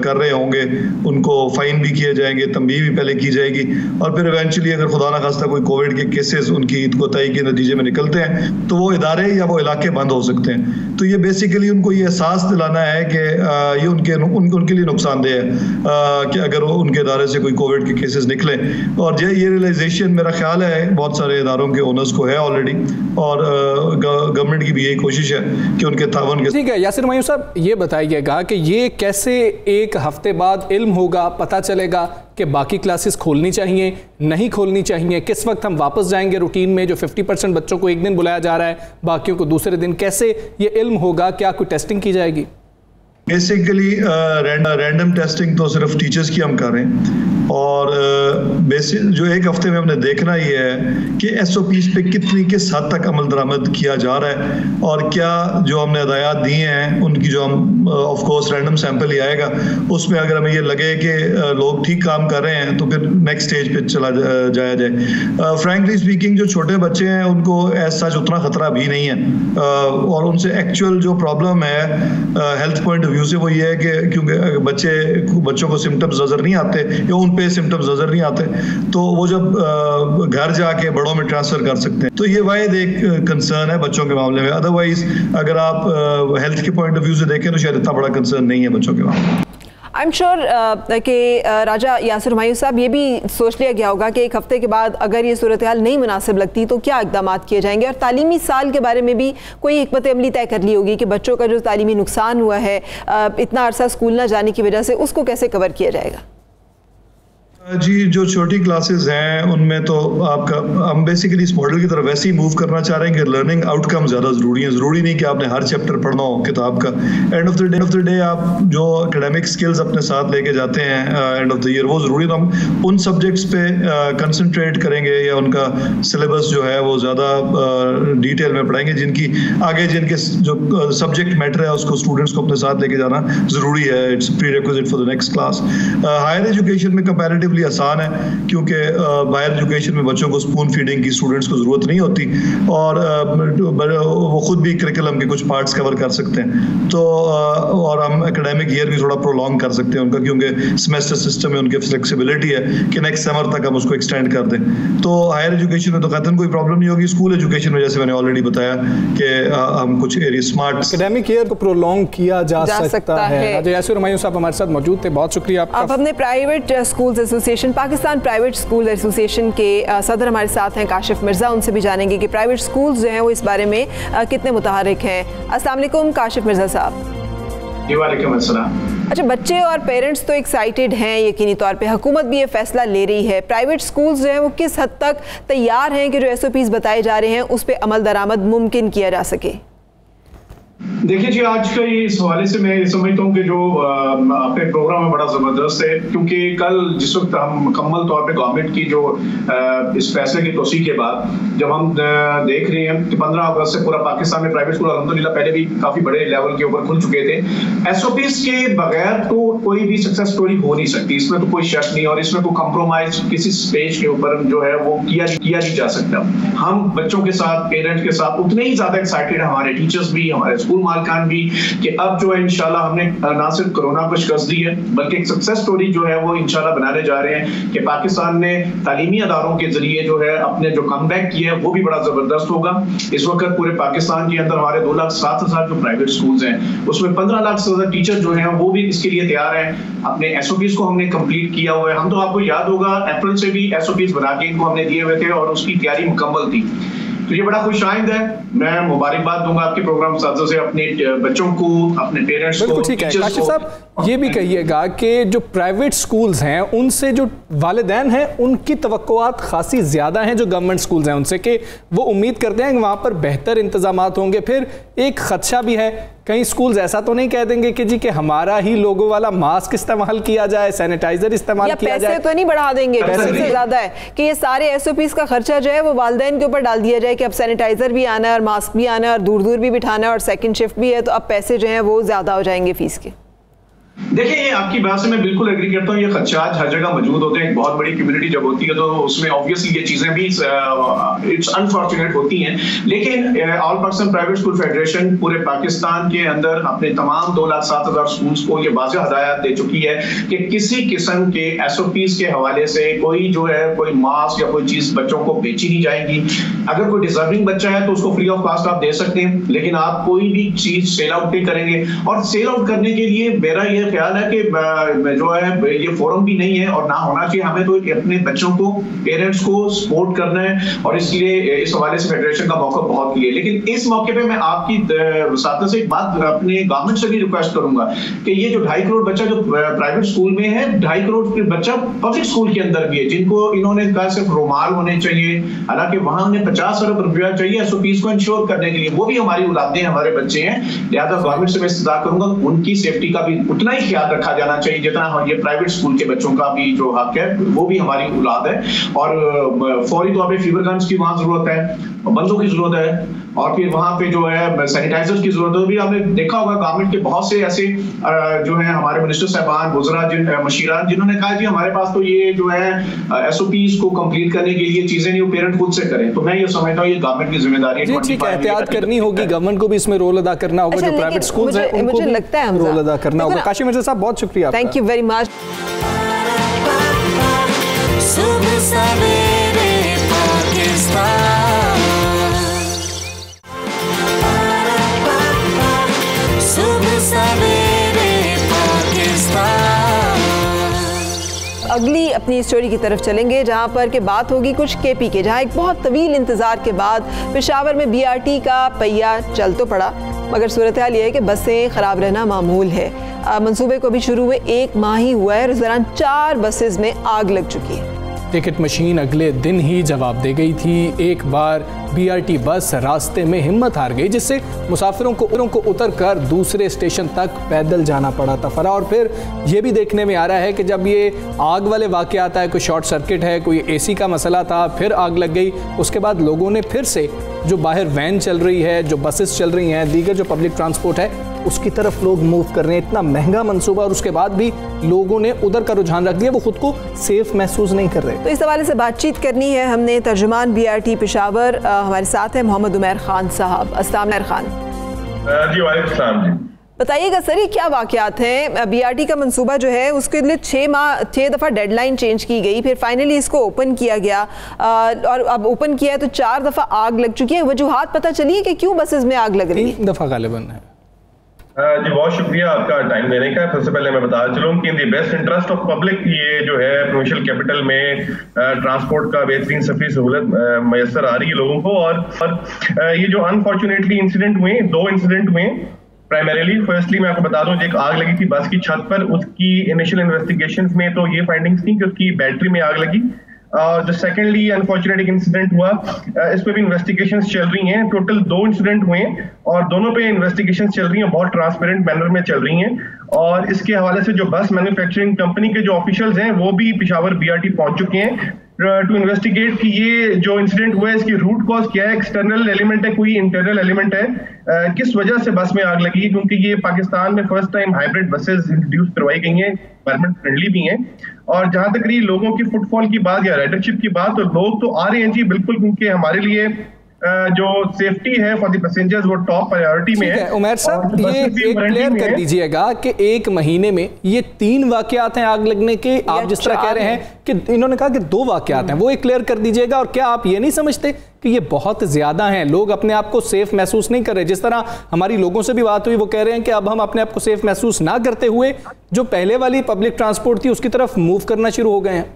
कर रहे होंगे उनको फ़ाइन भी किए जाएंगे, तंबीह भी पहले की जाएगी, और फिर इवेंचुअली अगर खुदा न खास्ता कोई कोविड के केसेस उनकी कोताही के नतीजे में निकलते हैं तो वो इदारे या वो इलाके बंद हो सकते हैं। तो ये बेसिकली उनको ये एहसास दिलाना है कि ये उनके लिए नुकसानदेह है कि अगर उनके इदारे से कोई कोविड के केसेस निकले, और ये रियलाइजेशन मेरा ख्याल है बहुत सारे इदारों के ओनर्स को है ऑलरेडी, और गवर्नमेंट की भी यही कोशिश है कि उनके तावन के। ठीक है यासिर हुमायूं साहब, ये बताइएगा कि ये कैसे एक हफ्ते बाद इल्म होगा, पता चलेगा कि बाकी क्लासेस खोलनी चाहिए नहीं खोलनी चाहिए, किस वक्त हम वापस जाएंगे रूटीन में, जो 50% बच्चों को एक दिन बुलाया जा रहा है बाकियों को दूसरे दिन, कैसे ये इल्म होगा? क्या कोई टेस्टिंग की जाएगी? बेसिकली रैंडम टेस्टिंग तो सिर्फ टीचर्स की हम कर रहे हैं, और बेसिक जो एक हफ्ते में हमने देखना ये है कि SOPs पे किस हद तक अमल दरामद किया जा रहा है, और क्या जो हमने हदायत दी हैं उनकी जो हम ऑफ कोर्स रैंडम सैंपल ही आएगा, उसमें अगर हमें ये लगे कि लोग ठीक काम कर रहे हैं तो फिर नेक्स्ट स्टेज पे चला जाया जाए। फ्रैंकली स्पीकिंग जो छोटे बच्चे हैं उनको एज सच उतना खतरा भी नहीं है, और उनसे एक्चुअल जो प्रॉब्लम है हेल्थ पॉइंट ऑफ व्यू से वो ये है कि क्योंकि बच्चों को सिम्टम्स नजर नहीं आते या उन पे सिम्टम्स नजर नहीं आते, तो वो जब घर जाके बड़ों में ट्रांसफर कर सकते हैं, तो ये वाहिद एक कंसर्न है बच्चों के मामले में। अदरवाइज अगर आप हेल्थ के पॉइंट ऑफ व्यू से देखें तो शायद इतना बड़ा कंसर्न नहीं है बच्चों के मामले में। आई एम श्योर कि राजा यासिर हुमायूं साहब ये भी सोच लिया गया होगा कि एक हफ्ते के बाद अगर ये सूरत हाल नहीं मुनासिब लगती तो क्या इक़दाम किए जाएंगे, और तालीमी साल के बारे में भी कोई हिकमत अमली तय कर ली होगी कि बच्चों का जो तालीमी नुकसान हुआ है इतना अरसा स्कूल ना जाने की वजह से, उसको कैसे कवर किया जाएगा? जी, जो छोटी क्लासेस हैं उनमें तो आपका हम बेसिकली इस मॉडल की तरफ वैसे ही मूव करना चाह रहे हैं कि लर्निंग आउटकम ज़्यादा ज़रूरी है। ज़रूरी नहीं कि आपने हर चैप्टर पढ़ना हो किताब का। एंड ऑफ द डे आप जो एकेडमिक स्किल्स अपने साथ लेके जाते हैं एंड ऑफ द ईयर, वो ज़रूरी, तो हम उन सब्जेक्ट्स पे कंसंट्रेट करेंगे या उनका सिलेबस जो है वो ज़्यादा डिटेल में पढ़ाएंगे, जिनकी आगे जिनके जो सब्जेक्ट मैटर है उसको स्टूडेंट्स को अपने साथ लेके जाना ज़रूरी है। It's prerequisite for the next class. Higher education में कंपैरेटिवली आसान है क्योंकि हायर एजुकेशन में बच्चों को स्पून फीडिंग की स्टूडेंट्स को ज़रूरत नहीं होती, और वो खुद भी करिकुलम के कुछ पार्ट्स कवर कर सकते हैं, तो और हम एकेडमिक ईयर भी थोड़ा प्रोलॉन्ग कर सकते हैं उनका, क्योंकि सेमेस्टर सिस्टम में उनकी फ्लेक्सिबिलिटी है कि नेक्स्ट समर तक हम उसको एक्सटेंड कर दें। तो हायर एजुकेशन में तो कतई कोई प्रॉब्लम नहीं होगी। स्कूल एजुकेशन में जैसे मैंने ऑलरेडी बताया कि हम कुछ एरिया स्मार्ट एकेडमिक ईयर को प्रोलॉन्ग किया जा सकता है। यासिर हुमायूं साहब हमारे साथ मौजूद थे, बहुत शुक्रिया आपका। अब हमने private schools association, Pakistan private school association के सदर हमारे साथ हैं काशिफ मिर्ज़ा, उनसे भी जानेंगे कि प्राइवेट स्कूल्स जो हैं वो इस बारे में कितने मुतहरिक हैं। अस्सलाम वालेकुम काशिफ मिर्ज़ा साहब। वालेकुम अस्सलाम। अच्छा, बच्चे और पेरेंट्स तो एक्साइटेड हैं यकीनी तौर पे, हुकूमत भी ये फैसला ले रही है, प्राइवेट स्कूल्स जो हैं वो किस हद तक तैयार हैं कि जो SOPs बताए जा रहे हैं उस पर अमल दरामद मुमकिन किया जा सके? देखिए जी, आज का इस हवाले से मैं समझता हूँ कि जो अपने प्रोग्राम है बड़ा ज़बरदस्त है, क्योंकि कल जिस वक्त हम मुकम्मल तौर पे गवर्नमेंट की जो इस फैसले की तोसीक के बाद जब हम देख रहे हैं कि 15 अगस्त से पूरा पाकिस्तान में प्राइवेट स्कूल अल्हम्दुलिल्लाह पहले भी काफ़ी बड़े लेवल के ऊपर खुल चुके थे। SOPs के बगैर तो कोई भी सक्सेस स्टोरी हो नहीं सकती, इसमें तो कोई शक नहीं, और इसमें कोई कम्प्रोमाइज किसी स्टेज के ऊपर जो है वो किया नहीं जा सकता। हम बच्चों के साथ, पेरेंट्स के साथ उतने ही ज़्यादा एक्साइटेड, हमारे टीचर्स भी, हमारे स्कूल मालकान भी, कि अब जो है इंशाल्लाह हमने ना सिर्फ कोरोना को शिकस्त दी है बल्कि एक सक्सेस स्टोरी जो है वो इंशाल्लाह बनाने जा रहे हैं कि पाकिस्तान ने तालीमी अदारों के जरिए जो है अपने जो कमबैक किया है वो भी बड़ा जबरदस्त होगा। इस वक्त पूरे पाकिस्तान के अंदर हमारे 2,07,000 जो प्राइवेट स्कूल्स हैं उसमें 15 लाख से ज्यादा टीचर जो हैं वो भी इसके लिए तैयार हैं। अपने SOPs को हमने कंप्लीट किया हुआ है। हम तो आपको याद होगा अप्रैल से भी SOPs बना के इनको हमने दिए हुए थे और उसकी तैयारी मुकम्मल थी, तो ये बड़ा खुशाइंद है। मैं मुबारकबाद दूंगा आपके प्रोग्राम साथियों से, अपने बच्चों को, अपने पेरेंट्स को। ठीक है काशिफ साहब, ये भी कहिएगा कि जो प्राइवेट स्कूल्स हैं उनसे जो वालिदैन हैं उनकी तवक्कुआत खासी ज़्यादा हैं जो गवर्नमेंट स्कूल्स हैं उनसे, कि वो उम्मीद करते हैं कि वहाँ पर बेहतर इंतजामात होंगे। फिर एक खदशा भी है कहीं स्कूल्स ऐसा तो नहीं कह देंगे कि जी कि हमारा ही लोगो वाला मास्क इस्तेमाल किया जाए, सैनिटाइजर इस्तेमाल किया जाए? पैसे तो नहीं बढ़ा देंगे, पैसे से ज्यादा है कि ये सारे SOPs का खर्चा जो है वो वालिदैन के ऊपर डाल दिया जाए कि अब सैनिटाइजर भी आना है और मास्क भी आना है और दूर दूर भी बिठाना है और सेकंड शिफ्ट भी है, तो अब पैसे जो हैं वो ज्यादा हो जाएंगे फीस के। देखिए, ये आपकी बात से मैं बिल्कुल एग्री करता हूँ। ये खदशात हर जगह मौजूद होते हैं। एक बहुत बड़ी कम्युनिटी जब होती है तो उसमें ऑब्वियसली ये चीजें भी इट्स अनफॉर्चुनेट होती हैं। लेकिन all Pakistan private school federation पूरे पाकिस्तान के अंदर अपने तमाम 2,07,000 स्कूल्स को ये वाज़ेह हदायत दे चुकी है कि किसी किस्म के SOPs के हवाले से कोई जो है कोई मास्क या कोई चीज बच्चों को बेची नहीं जाएगी। अगर कोई डिजर्विंग बच्चा है तो उसको फ्री ऑफ कॉस्ट आप दे सकते हैं, लेकिन आप कोई भी चीज सेल आउट नहीं करेंगे। और सेल आउट करने के लिए मेरा ये ख्याल है कि जो है ये फोरम भी नहीं है और ना होना चाहिए। हमें तो अपने बच्चों को, पेरेंट्स को सपोर्ट करना है और इसलिए इस हवाले से फेडरेशन का मौका बहुत ही है। लेकिन इस मौके पे मैं आपकी साथ से एक बात अपने गवर्नमेंट से भी रिक्वेस्ट करूंगा कि ये जो 2.5 करोड़ बच्चा जो प्राइवेट स्कूल में है, 2.5 करोड़ बच्चा पब्लिक स्कूल के अंदर भी है जिनको इन्होंने कहा सिर्फ रुमाल होने चाहिए, हालांकि वहां उन्हें 50 अरब रुपया चाहिए SOPs को इंश्योर करने के लिए। वो भी हमारी औलादें, हमारे बच्चे हैं, लिहाजा गवर्नमेंट से मैं इस्तदा करूंगा उनकी सेफ्टी का भी उतना ही ख्याल रखा जाना चाहिए जितना ये प्राइवेट स्कूल के बच्चों का भी जो हक है वो भी हमारी औलाद है। और फौरी तौर पे फीवर गन्स की वहां जरूरत है, बंदों की जरूरत है और फिर वहां पे जो है सैनिटाइजर्स की जरूरत है। भी आपने देखा होगा गवर्नमेंट के बहुत से ऐसे जो है हमारे मिनिस्टर साहबान, वज़रा, मशीरान जिन्होंने कहा कि हमारे पास तो ये जो है SOPs को कंप्लीट करने के लिए चीजें नहीं, वो पेरेंट खुद से करें। तो मैं ये समझता हूँ ये गवर्नमेंट की जिम्मेदारी है। ठीक है, एहतियात करनी होगी, गवर्नमेंट को भी इसमें रोल अदा करना होगा। जो प्राइवेट स्कूल्स हैं उनको मुझे लगता है रोल अदा करना होगा। काशिम मिर्जा साहब बहुत शुक्रिया, थैंक यू वेरी मच। अगली अपनी स्टोरी की तरफ चलेंगे जहां पर के बात होगी कुछ KP के, जहां एक बहुत तवील इंतजार के बाद पेशावर में BRT का पहिया चल तो पड़ा, मगर सूरत हाल ये है कि बसें ख़राब रहना मामूल है। मंसूबे को भी शुरू हुए 1 माह ही हुआ है और इस दौरान 4 बसेज में आग लग चुकी है। टिकट मशीन अगले दिन ही जवाब दे गई थी। एक बार BRT बस रास्ते में हिम्मत हार गई, जिससे मुसाफिरों को उतरकर दूसरे स्टेशन तक पैदल जाना पड़ा था। फरा और फिर ये भी देखने में आ रहा है कि जब ये आग वाले वाक़यात है, कोई शॉर्ट सर्किट है, कोई AC का मसला था, फिर आग लग गई, उसके बाद लोगों ने फिर से जो बाहर वैन चल रही है, जो बसेस चल रही हैं, दीगर जो पब्लिक ट्रांसपोर्ट है, उसकी तरफ लोग मूव कर रहे हैं। इतना महंगा मंसूबा और उसके बाद भी लोगों ने उधर का रुझान रख दिया, वो खुद को सेफ महसूस नहीं कर रहे। तो इस हवाले से बातचीत करनी है हमने तर्जुमान BRT पेशावर, हमारे साथ है मोहम्मद उमैर खान साहब। अस्सलाम वालेकुम खान जी। वालेकुम सलाम जी। बताइएगा सर, ये क्या वाक़यात हैं? BRT का मंसूबा जो है उसके लिए 6 दफ़ा डेडलाइन चेंज की गई, फिर फाइनली इसको ओपन किया गया और अब ओपन किया है तो 4 दफ़ा आग लग चुकी है। वजूहात पता चली है कि क्यों बसेज में आग लग रही है? 3 दफ़ा गालिबन है। जी बहुत शुक्रिया आपका टाइम देने का। सबसे पहले मैं बता चलूँ कि in the best interest of public ये जो है प्रोविंशियल कैपिटल में ट्रांसपोर्ट का बेहतरीन सफी सहूलत मैसर आ रही है लोगों को। और ये जो अनफॉर्चुनेटली इंसिडेंट हुए, 2 इंसिडेंट हुए प्राइमरीली। फर्स्टली मैं आपको बता दूं, एक आग लगी थी बस की छत पर, उसकी इनिशियल इन्वेस्टिगेशंस में तो ये फाइंडिंग्स थी कि उसकी बैटरी में आग लगी। और जो सेकेंडली अनफॉर्चुनेट एक इंसिडेंट हुआ, इस पे भी इन्वेस्टिगेशंस चल रही हैं। टोटल 2 इंसिडेंट हुए और दोनों पे इन्वेस्टिगेशंस चल रही हैं, बहुत ट्रांसपेरेंट मैनर में चल रही हैं। और इसके हवाले से जो बस मैन्युफैक्चरिंग कंपनी के जो ऑफिशियल्स हैं वो भी पेशावर BRT पहुंच चुके हैं टू इन्वेस्टिगेट कि ये जो इंसिडेंट हुआ है इसकी रूट कॉज क्या है, एक्सटर्नल एलिमेंट है, कोई इंटरनल एलिमेंट है, किस वजह से बस में आग लगी है। क्योंकि ये पाकिस्तान में first time hybrid buses introduce करवाई गई हैं, एनवायरमेंट फ्रेंडली भी हैं। और जहां तक रही लोगों की फुटफॉल की बात या राइडरशिप की बात, तो लोग तो आ रहे हैं जी बिल्कुल, क्योंकि हमारे लिए जो सेफ्टी है फॉर द पैसेंजर्स वो टॉप प्रायोरिटी में है। उमैर साहब ये एक क्लियर कर दीजिएगा कि 1 महीने में ये 3 वाकयात हैं आग लगने के, आप जिस तरह कह रहे हैं कि इन्होंने कहा कि 2 वाकयात हैं, वो एक क्लियर कर दीजिएगा। और क्या आप ये नहीं समझते कि ये बहुत ज्यादा हैं, लोग अपने आप को सेफ महसूस नहीं कर रहे? जिस तरह हमारी लोगों से भी बात हुई, वो कह रहे हैं कि अब हम अपने आप को सेफ महसूस ना करते हुए जो पहले वाली पब्लिक ट्रांसपोर्ट थी उसकी तरफ मूव करना शुरू हो गए हैं।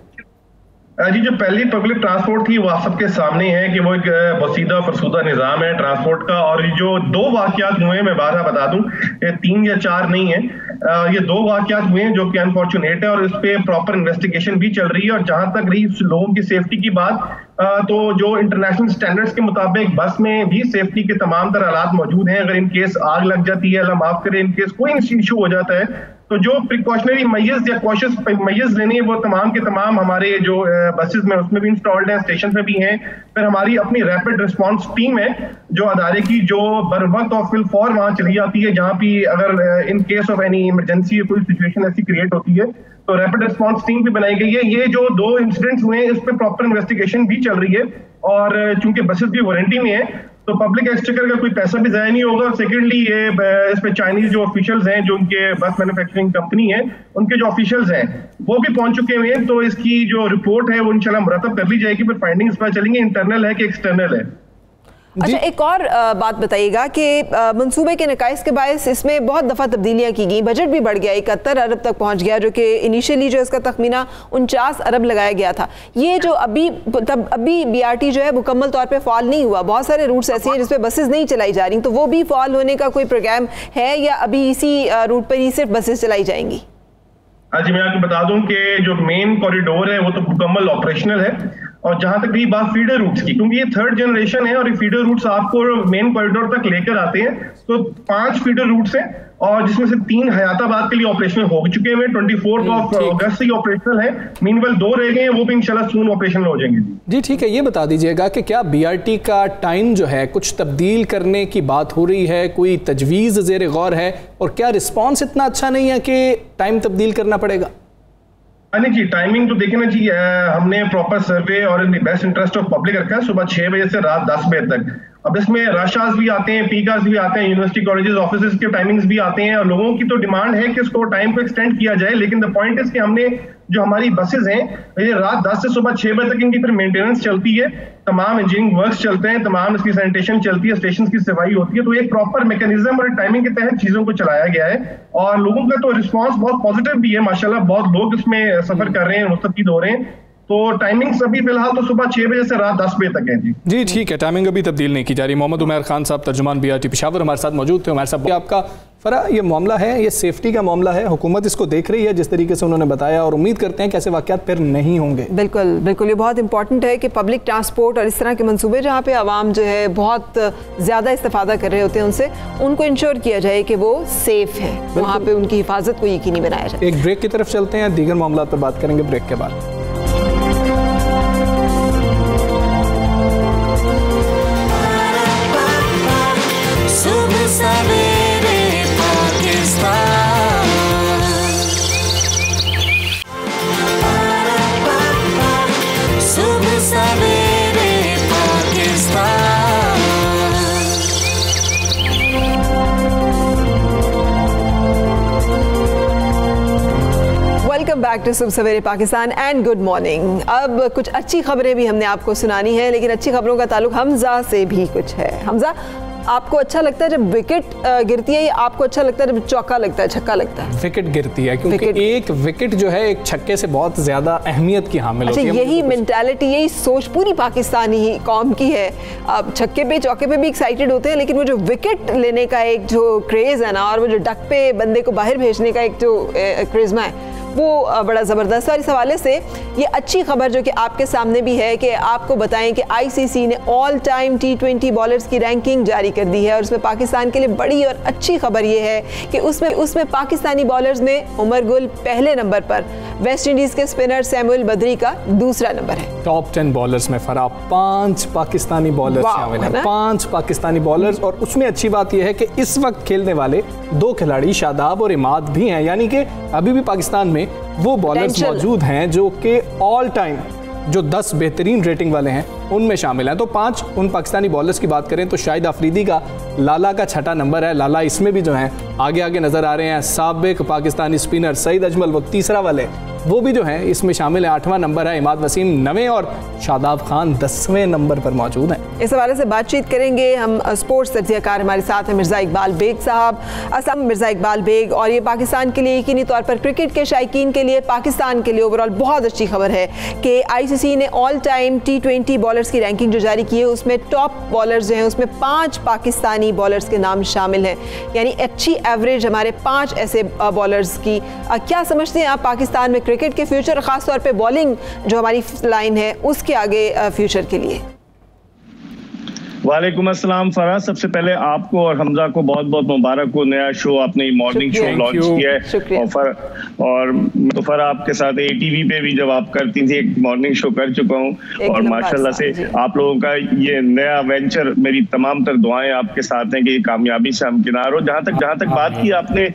जी जो पहली पब्लिक ट्रांसपोर्ट थी वो आप सबके सामने है कि वो एक बसीदा फरसूदा निज़ाम है ट्रांसपोर्ट का। और जो 2 वाकयात हुए, मैं बारहा बता दूं, ये 3 या 4 नहीं है, ये 2 वाकयात हुए हैं जो कि अनफॉर्चुनेट है और इस पे प्रॉपर इन्वेस्टिगेशन भी चल रही है। और जहां तक रही लोगों की सेफ्टी की बात, तो जो इंटरनेशनल स्टैंडर्ड्स के मुताबिक बस में भी सेफ्टी के तमाम तरह हालात मौजूद हैं। अगर इन केस आग लग जाती है, अल्लाह माफ करे, इन केस कोई इशू हो जाता है, तो जो प्रिकॉशनरी मेजर्स या कॉशियस मेजर्स लेने हैं वो तमाम के तमाम हमारे जो बसेस में उसमें भी इंस्टॉल्ड हैं, स्टेशन पे भी हैं। फिर हमारी अपनी रैपिड रिस्पांस टीम है जो अदारे की, जो बर वक्त और फिल फॉर वहां चली जाती है जहां भी अगर in case of any emergency कोई सिचुएशन ऐसी क्रिएट होती है तो रैपिड रिस्पांस टीम भी बनाई गई है। ये जो 2 इंसिडेंट्स हुए हैं इस पर प्रॉपर इन्वेस्टिगेशन भी चल रही है और चूंकि बसेस भी वारंटी में है तो पब्लिक एक्सचेकर का कोई पैसा भी जाया नहीं होगा। सेकेंडली ये इस पे चाइनीज जो ऑफिशियल्स हैं, जो उनके बस मैन्युफैक्चरिंग कंपनी है, उनके जो ऑफिशियल्स हैं वो भी पहुंच चुके हुए हैं। तो इसकी जो रिपोर्ट है वो इंशाल्लाह मुरतब कर ली जाएगी, फिर फाइंडिंग्स पता चलेंगे इंटरनल है कि एक्सटर्नल है। अच्छा, एक और बात बताइएगा कि मंसूबे के नकाइस के बायस इसमें बहुत दफ़ा तब्दीलियाँ की गई, बजट भी बढ़ गया, 71 अरब तक पहुंच गया, जो कि इनिशियली जो इसका तखमीना 49 अरब लगाया गया था। ये जो अभी BRT जो है मुकम्मल तौर पे फॉल नहीं हुआ, बहुत सारे रूट्स ऐसे हैं जिसपे बसेस नहीं चलाई जा रही, तो वो भी फॉल होने का कोई प्रोग्राम है या अभी इसी रूट पर ही सिर्फ बसेस चलाई जाएंगी? जी, मैं आपको बता दूं कि जो मेन कॉरिडोर है वो तो मुकम्मल ऑपरेशनल है और जहां तक रही बात फीडर रूट्स की, क्योंकि ये 3rd जनरेशन है और ये फीडर रूट्स आपको मेन कॉरिडोर तक लेकर आते हैं, तो 5 फीडर रूट्स हैं और जिसमें से 3 हयाताबाद के लिए ऑपरेशनल हो चुके हैं, 24 अगस्त से ऑपरेशनल है। मीनवेल 2 रह गए हैं, वो भी इंशाल्लाह सून ऑपरेशनल हो जाएंगे। जी ठीक है, ये बता दीजिएगा कि क्या BRT का टाइम जो है कुछ तब्दील करने की बात हो रही है, कोई तजवीज़ ज़ेर गौर है, और क्या रिस्पॉन्स इतना अच्छा नहीं है कि टाइम तब्दील करना पड़ेगा? नहीं जी, टाइमिंग तो देखें ना जी, हमने प्रॉपर सर्वे और in best interest of public रखा है, सुबह 6 बजे से रात 10 बजे तक। अब इसमें रश आवर्स भी आते हैं, पीक आवर्स भी आते हैं, यूनिवर्सिटी कॉलेजेस ऑफिसेज के टाइमिंग्स भी आते हैं और लोगों की तो डिमांड है कि इसको टाइम को एक्सटेंड किया जाए। लेकिन द पॉइंट इज कि हमने जो हमारी बसेज हैं ये रात 10 से सुबह 6 बजे तक इनकी फिर मेंटेनेंस चलती है, तमाम इंजीनियरिंग वर्क्स चलते हैं, तमाम इसकी सैनिटेशन चलती है, स्टेशन की सफाई होती है। तो एक प्रॉपर मैकेनिज्म और टाइमिंग के तहत चीजों को चलाया गया है और लोगों का तो रिस्पॉन्स बहुत पॉजिटिव भी है माशाल्लाह, बहुत लोग इसमें सफर कर रहे हैं, मुस्तफीद हो रहे हैं। तो टाइमिंग्स अभी फिलहाल तो सुबह 6 बजे से रात 10 बजे तक है। जी ठीक है, टाइमिंग अभी तब्दील नहीं की जा रही। मोहम्मद उमैर खान साहब, तर्जुमान BRT पेशावर, हमारे साथ मौजूद थे। उमैर साहब, आपका फरा ये मामला है, ये सेफ्टी का मामला है, हुकूमत इसको देख रही है जिस तरीके से उन्होंने बताया, और उम्मीद करते हैं कि ऐसे वाक़यात फिर नहीं होंगे। बिल्कुल बिल्कुल, ये बहुत इंपॉर्टेंट है कि पब्लिक ट्रांसपोर्ट और इस तरह के मंसूबे जहाँ पे आवाम जो है बहुत ज़्यादा इस्तेफादा कर रहे होते हैं उनसे, उनको इंश्योर किया जाए कि वो सेफ है, वहाँ पे उनकी हिफाजत को यकीनी बनाया जाए। एक ब्रेक की तरफ चलते हैं, दीगर मामला पर बात करेंगे ब्रेक के बाद। Welcome back to Subah Savere Pakistan and good morning. अब कुछ अच्छी खबरें भी हमने आपको सुनानी है, लेकिन अच्छी खबरों का ताल्लुक हमजा से भी कुछ है। हमजा, आपको अच्छा लगता है जब विकेट गिरती है या आपको अच्छा लगता है जब चौका लगता है, छक्का लगता है? विकेट गिरती है, क्योंकि एक विकेट जो है एक छक्के से बहुत ज्यादा अहमियत की हामिल होती है। यही मेंटालिटी, यही सोच पूरी पाकिस्तानी कौम की है। अब छक्के पे चौके पे भी एक्साइटेड होते हैं, लेकिन वो जो विकेट लेने का एक जो क्रेज है ना, और वो जो डक पे बंदे को बाहर भेजने का एक जो क्रेजमा है, वो बड़ा ज़बरदस्त है। और इस हवाले से ये अच्छी खबर जो कि आपके सामने भी है कि आपको बताएं कि ICC ने ऑल टाइम T20 बॉलर्स की रैंकिंग जारी कर दी है, और उसमें पाकिस्तान के लिए बड़ी और अच्छी खबर ये है कि उसमें पाकिस्तानी बॉलर्स में उमर गुल पहले नंबर पर, वेस्ट इंडीज़ के स्पिनर सैमुअल बद्री का दूसरा नंबर है। टॉप 10 बॉलर्स में फरा 5 पाकिस्तानी बॉलर्स शामिल हैं, 5 पाकिस्तानी बॉलर्स। और उसमें अच्छी बात यह है कि इस वक्त खेलने वाले 2 खिलाड़ी शादाब और इमाद भी हैं, यानी कि अभी भी पाकिस्तान में वो बॉलर्स मौजूद हैं जो कि ऑल टाइम जो 10 बेहतरीन रेटिंग वाले हैं उनमें शामिल हैं। तो 5 उन पाकिस्तानी बॉलर्स की बात करें तो शाहिद अफरीदी का लाला का 6ठा नंबर है। लाला इसमें भी जो है आगे नजर आ रहे हैं। साबिक पाकिस्तानी स्पिनर सईद अजमल वो तीसरा वाले, वो भी जो है इसमें शामिल है, 8वां नंबर है। इमाद वसीम 9वें और शादाब खान 10वें नंबर पर मौजूद हैं। इस हवाले से बातचीत करेंगे हम स्पोर्ट्स तज्ज़ियाकार, हमारे साथ हैं मिर्ज़ा इकबाल बेग साहब। अस्सलाम मिर्ज़ा इकबाल बेग। और ये पाकिस्तान के लिए यकीनी तौर पर क्रिकेट के शायकीन के लिए, पाकिस्तान के लिए ओवरऑल बहुत अच्छी खबर है कि ICC ने ऑल टाइम T20 बॉलर्स की रैंकिंग जो जारी की है उसमें टॉप बॉलर्स जो हैं उसमें 5 पाकिस्तानी बॉलर्स के नाम शामिल हैं, यानी अच्छी एवरेज हमारे 5 ऐसे बॉलर्स की। क्या समझते हैं आप पाकिस्तान में क्रिकेट के फ्यूचर, खासतौर पे बॉलिंग जो हमारी लाइन है उसके आगे फ्यूचर के लिए? वालेकुम अस्सलाम फराज, सबसे पहले आपको और हमजा को बहुत बहुत मुबारक हो, नया शो आपने मॉर्निंग शो लॉन्च किया है। और तो फर आपके साथ ATV पे भी जब आप करती थी एक मॉर्निंग शो कर चुका हूँ और माशाल्लाह से आप लोगों का ये नया वेंचर, मेरी तमाम तर दुआएं आपके साथ हैं कि ये कामयाबी से हमकिनार हो। जहाँ तक बात की आपने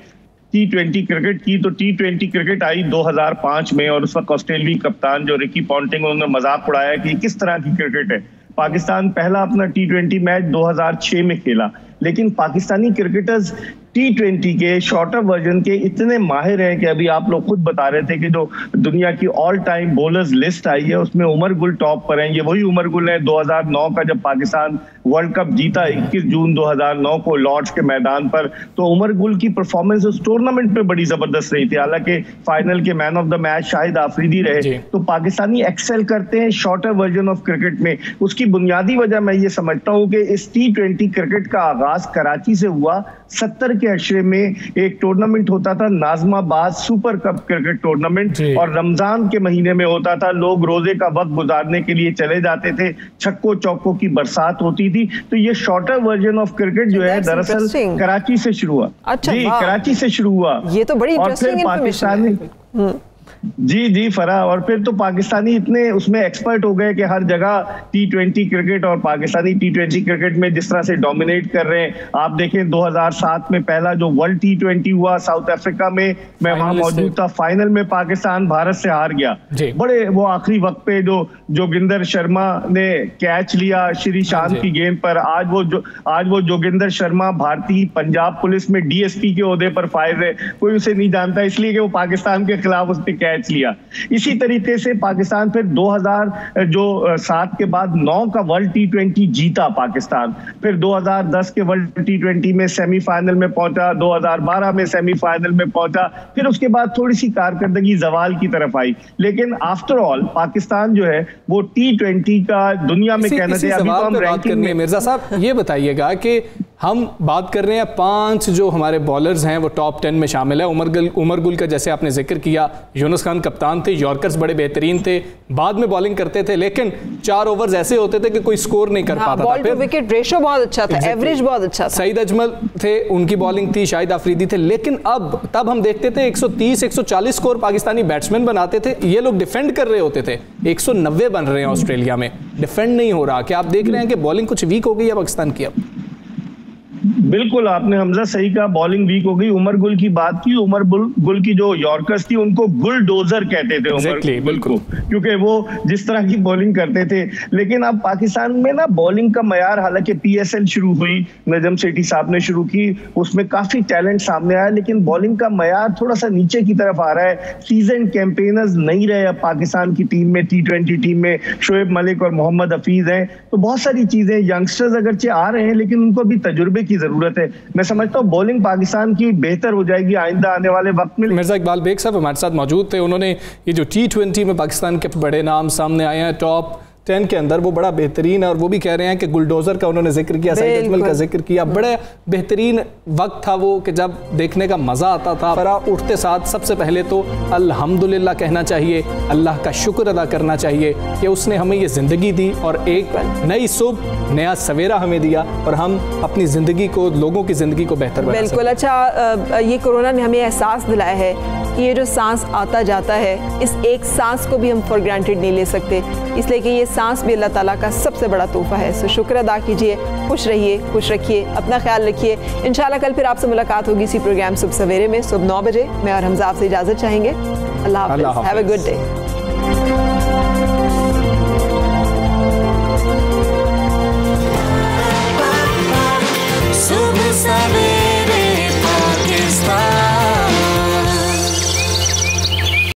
T20 क्रिकेट की, तो T20 क्रिकेट आई 2005 में और उस वक्त ऑस्ट्रेलियाई कप्तान जो रिकी पॉन्टिंग, उन्होंने मजाक उड़ाया कि किस तरह की क्रिकेट है। पाकिस्तान पहला अपना T20 मैच 2006 में खेला, लेकिन पाकिस्तानी क्रिकेटर्स T20 के शॉर्टर वर्जन के इतने माहिर हैं कि अभी आप लोग खुद बता रहे थे कि जो दुनिया की ऑल टाइम बॉलर्स लिस्ट आई है उसमें उमर गुल टॉप पर हैं। ये वही उमर गुल है 2009 का जब पाकिस्तान वर्ल्ड कप जीता 21 जून 2009 को लॉर्ड्स के मैदान पर, तो उमर गुल की परफॉर्मेंस उस टूर्नामेंट पे बड़ी जबरदस्त रही थी। हालांकि फाइनल के man of the match Shahid Afridi रहे। तो पाकिस्तानी एक्सेल करते हैं शॉर्टर वर्जन ऑफ क्रिकेट में। उसकी बुनियादी वजह मैं ये समझता हूँ कि इस T20 क्रिकेट का आगाज कराची से हुआ। 70 के अशरे में एक टूर्नामेंट होता था Najmabad super cup cricket tournament, और रमजान के महीने में होता था। लोग रोजे का वक्त गुजारने के लिए चले जाते थे, छक्कों चौकों की बरसात होती थी। तो ये शॉर्टर वर्जन ऑफ क्रिकेट जो है दरअसल कराची से शुरू हुआ। जी, कराची से शुरू हुआ। ये तो बड़ी इंटरेस्टिंग इन्फॉर्मेशन है। जी फरा, और फिर तो पाकिस्तानी इतने उसमें एक्सपर्ट हो गए कि हर जगह T20 क्रिकेट और पाकिस्तानी T20 क्रिकेट में जिस तरह से डोमिनेट कर रहे हैं। आप देखें 2007 में पहला जो वर्ल्ड T20 हुआ साउथ अफ्रीका में, मैं वहां मौजूद था। फाइनल में पाकिस्तान भारत से हार गया। बड़े वो आखिरी वक्त पे जो जोगिंदर शर्मा ने कैच लिया श्री शांत की गेंद पर। आज वो जोगिंदर शर्मा भारतीय पंजाब पुलिस में DSP के ओहदे पर फायज है। कोई उसे नहीं जानता इसलिए कि वो पाकिस्तान के खिलाफ उसने कैच लिया। इसी तरीके से पाकिस्तान फिर 2007 के बाद 9 का वर्ल्ड T20 जीता पाकिस्तान। फिर 2010 के वर्ल्ड T20 में सेमीफाइनल में पहुंचा, 2012 में सेमीफाइनल में पहुंचा। फिर उसके बाद थोड़ी सी कारकर्दगी जवाल की तरफ आई। लेकिन आफ्टर ऑल पाकिस्तान जो है वो T20 का दुनिया में कहना चाहिए। अभी तो हम रैंकिंग में, मिर्जा साहब ये बताइएगा कि हम बात कर रहे हैं 5 जो हमारे बॉलर्स हैं वो टॉप 10 में शामिल है। उमर गुल का जैसे आपने जिक्र किया, यूनुस खान कप्तान थे, यॉर्कर्स बड़े बेहतरीन थे, बाद में बॉलिंग करते थे, लेकिन 4 ओवर्स ऐसे होते थे कि कोई स्कोर नहीं कर पाता था। फिर विकेट रेशो बहुत अच्छा था, एवरेज बहुत अच्छा था। सईद अजमल थे, उनकी बॉलिंग थी, शाहिद आफरीदी थे। लेकिन तब हम देखते थे 130-140 स्कोर पाकिस्तानी बैट्समैन बनाते थे। ये लोग डिफेंड कर रहे होते थे। 190 बन रहे हैं ऑस्ट्रेलिया में, डिफेंड नहीं हो रहा। क्या आप देख रहे हैं कि बॉलिंग कुछ वीक हो गई है पाकिस्तान की? अब बिल्कुल आपने हमजा सही कहा, बॉलिंग वीक हो गई। उमर गुल की बात की, उमर गुल की जो यॉर्कर्स थी उनको गुलडोजर कहते थे उमर गुल को, क्योंकि वो जिस तरह की बॉलिंग करते थे। लेकिन अब पाकिस्तान में ना बॉलिंग का मयार, हालांकि PSL शुरू हुई, नजम सेठी साहब ने शुरू की, उसमें काफी टैलेंट सामने आया, लेकिन बॉलिंग का मयार थोड़ा सा नीचे की तरफ आ रहा है। सीजन कैंपेनर्स नहीं रहे अब पाकिस्तान की टीम में, T20 टीम में शोएब मलिक और मोहम्मद हफीज हैं। तो बहुत सारी चीजें, यंगस्टर्स अगरचे आ रहे हैं लेकिन उनको भी तजुर्बे की जरूरत है। मैं समझता हूँ बॉलिंग पाकिस्तान की बेहतर हो जाएगी आइंदा आने वाले वक्त में। मिर्जा इकबाल बेग साहब हमारे साथ मौजूद थे। उन्होंने ये जो T20 में पाकिस्तान के बड़े नाम सामने आए हैं टॉप 10 के अंदर, वो बड़ा बेहतरीन है। और वो भी कह रहे हैं कि गुलडोजर का उन्होंने जिक्र किया, सईद अजमल का जिक्र किया। बड़ा बेहतरीन वक्त था वो कि जब देखने का मजा आता था। फरा उठते साथ सबसे पहले तो अल्हम्दुलिल्लाह कहना चाहिए, अल्लाह का शुक्र अदा करना चाहिए कि उसने हमें ये जिंदगी दी और एक नई सुबह, नया सवेरा हमें दिया और हम अपनी जिंदगी को, लोगों की जिंदगी को बेहतर बना बिल्कुल। अच्छा, ये कोरोना ने हमें एहसास दिलाया है कि ये जो सांस आता जाता है, इस एक सांस को भी हम फॉर ग्रांटेड नहीं ले सकते, इसलिए कि ये सांस भी अल्लाह ताला का सबसे बड़ा तोहफा है। सो शुक्र अदा कीजिए, खुश रहिए, खुश रखिए, अपना ख्याल रखिए। इंशाल्लाह कल फिर आपसे मुलाकात होगी इसी प्रोग्राम सुबह सवेरे में, सुबह 9 बजे। मैं और हमजा आपसे इजाज़त चाहेंगे। अल्लाह हाफ़िज़, हैव अ गुड डे।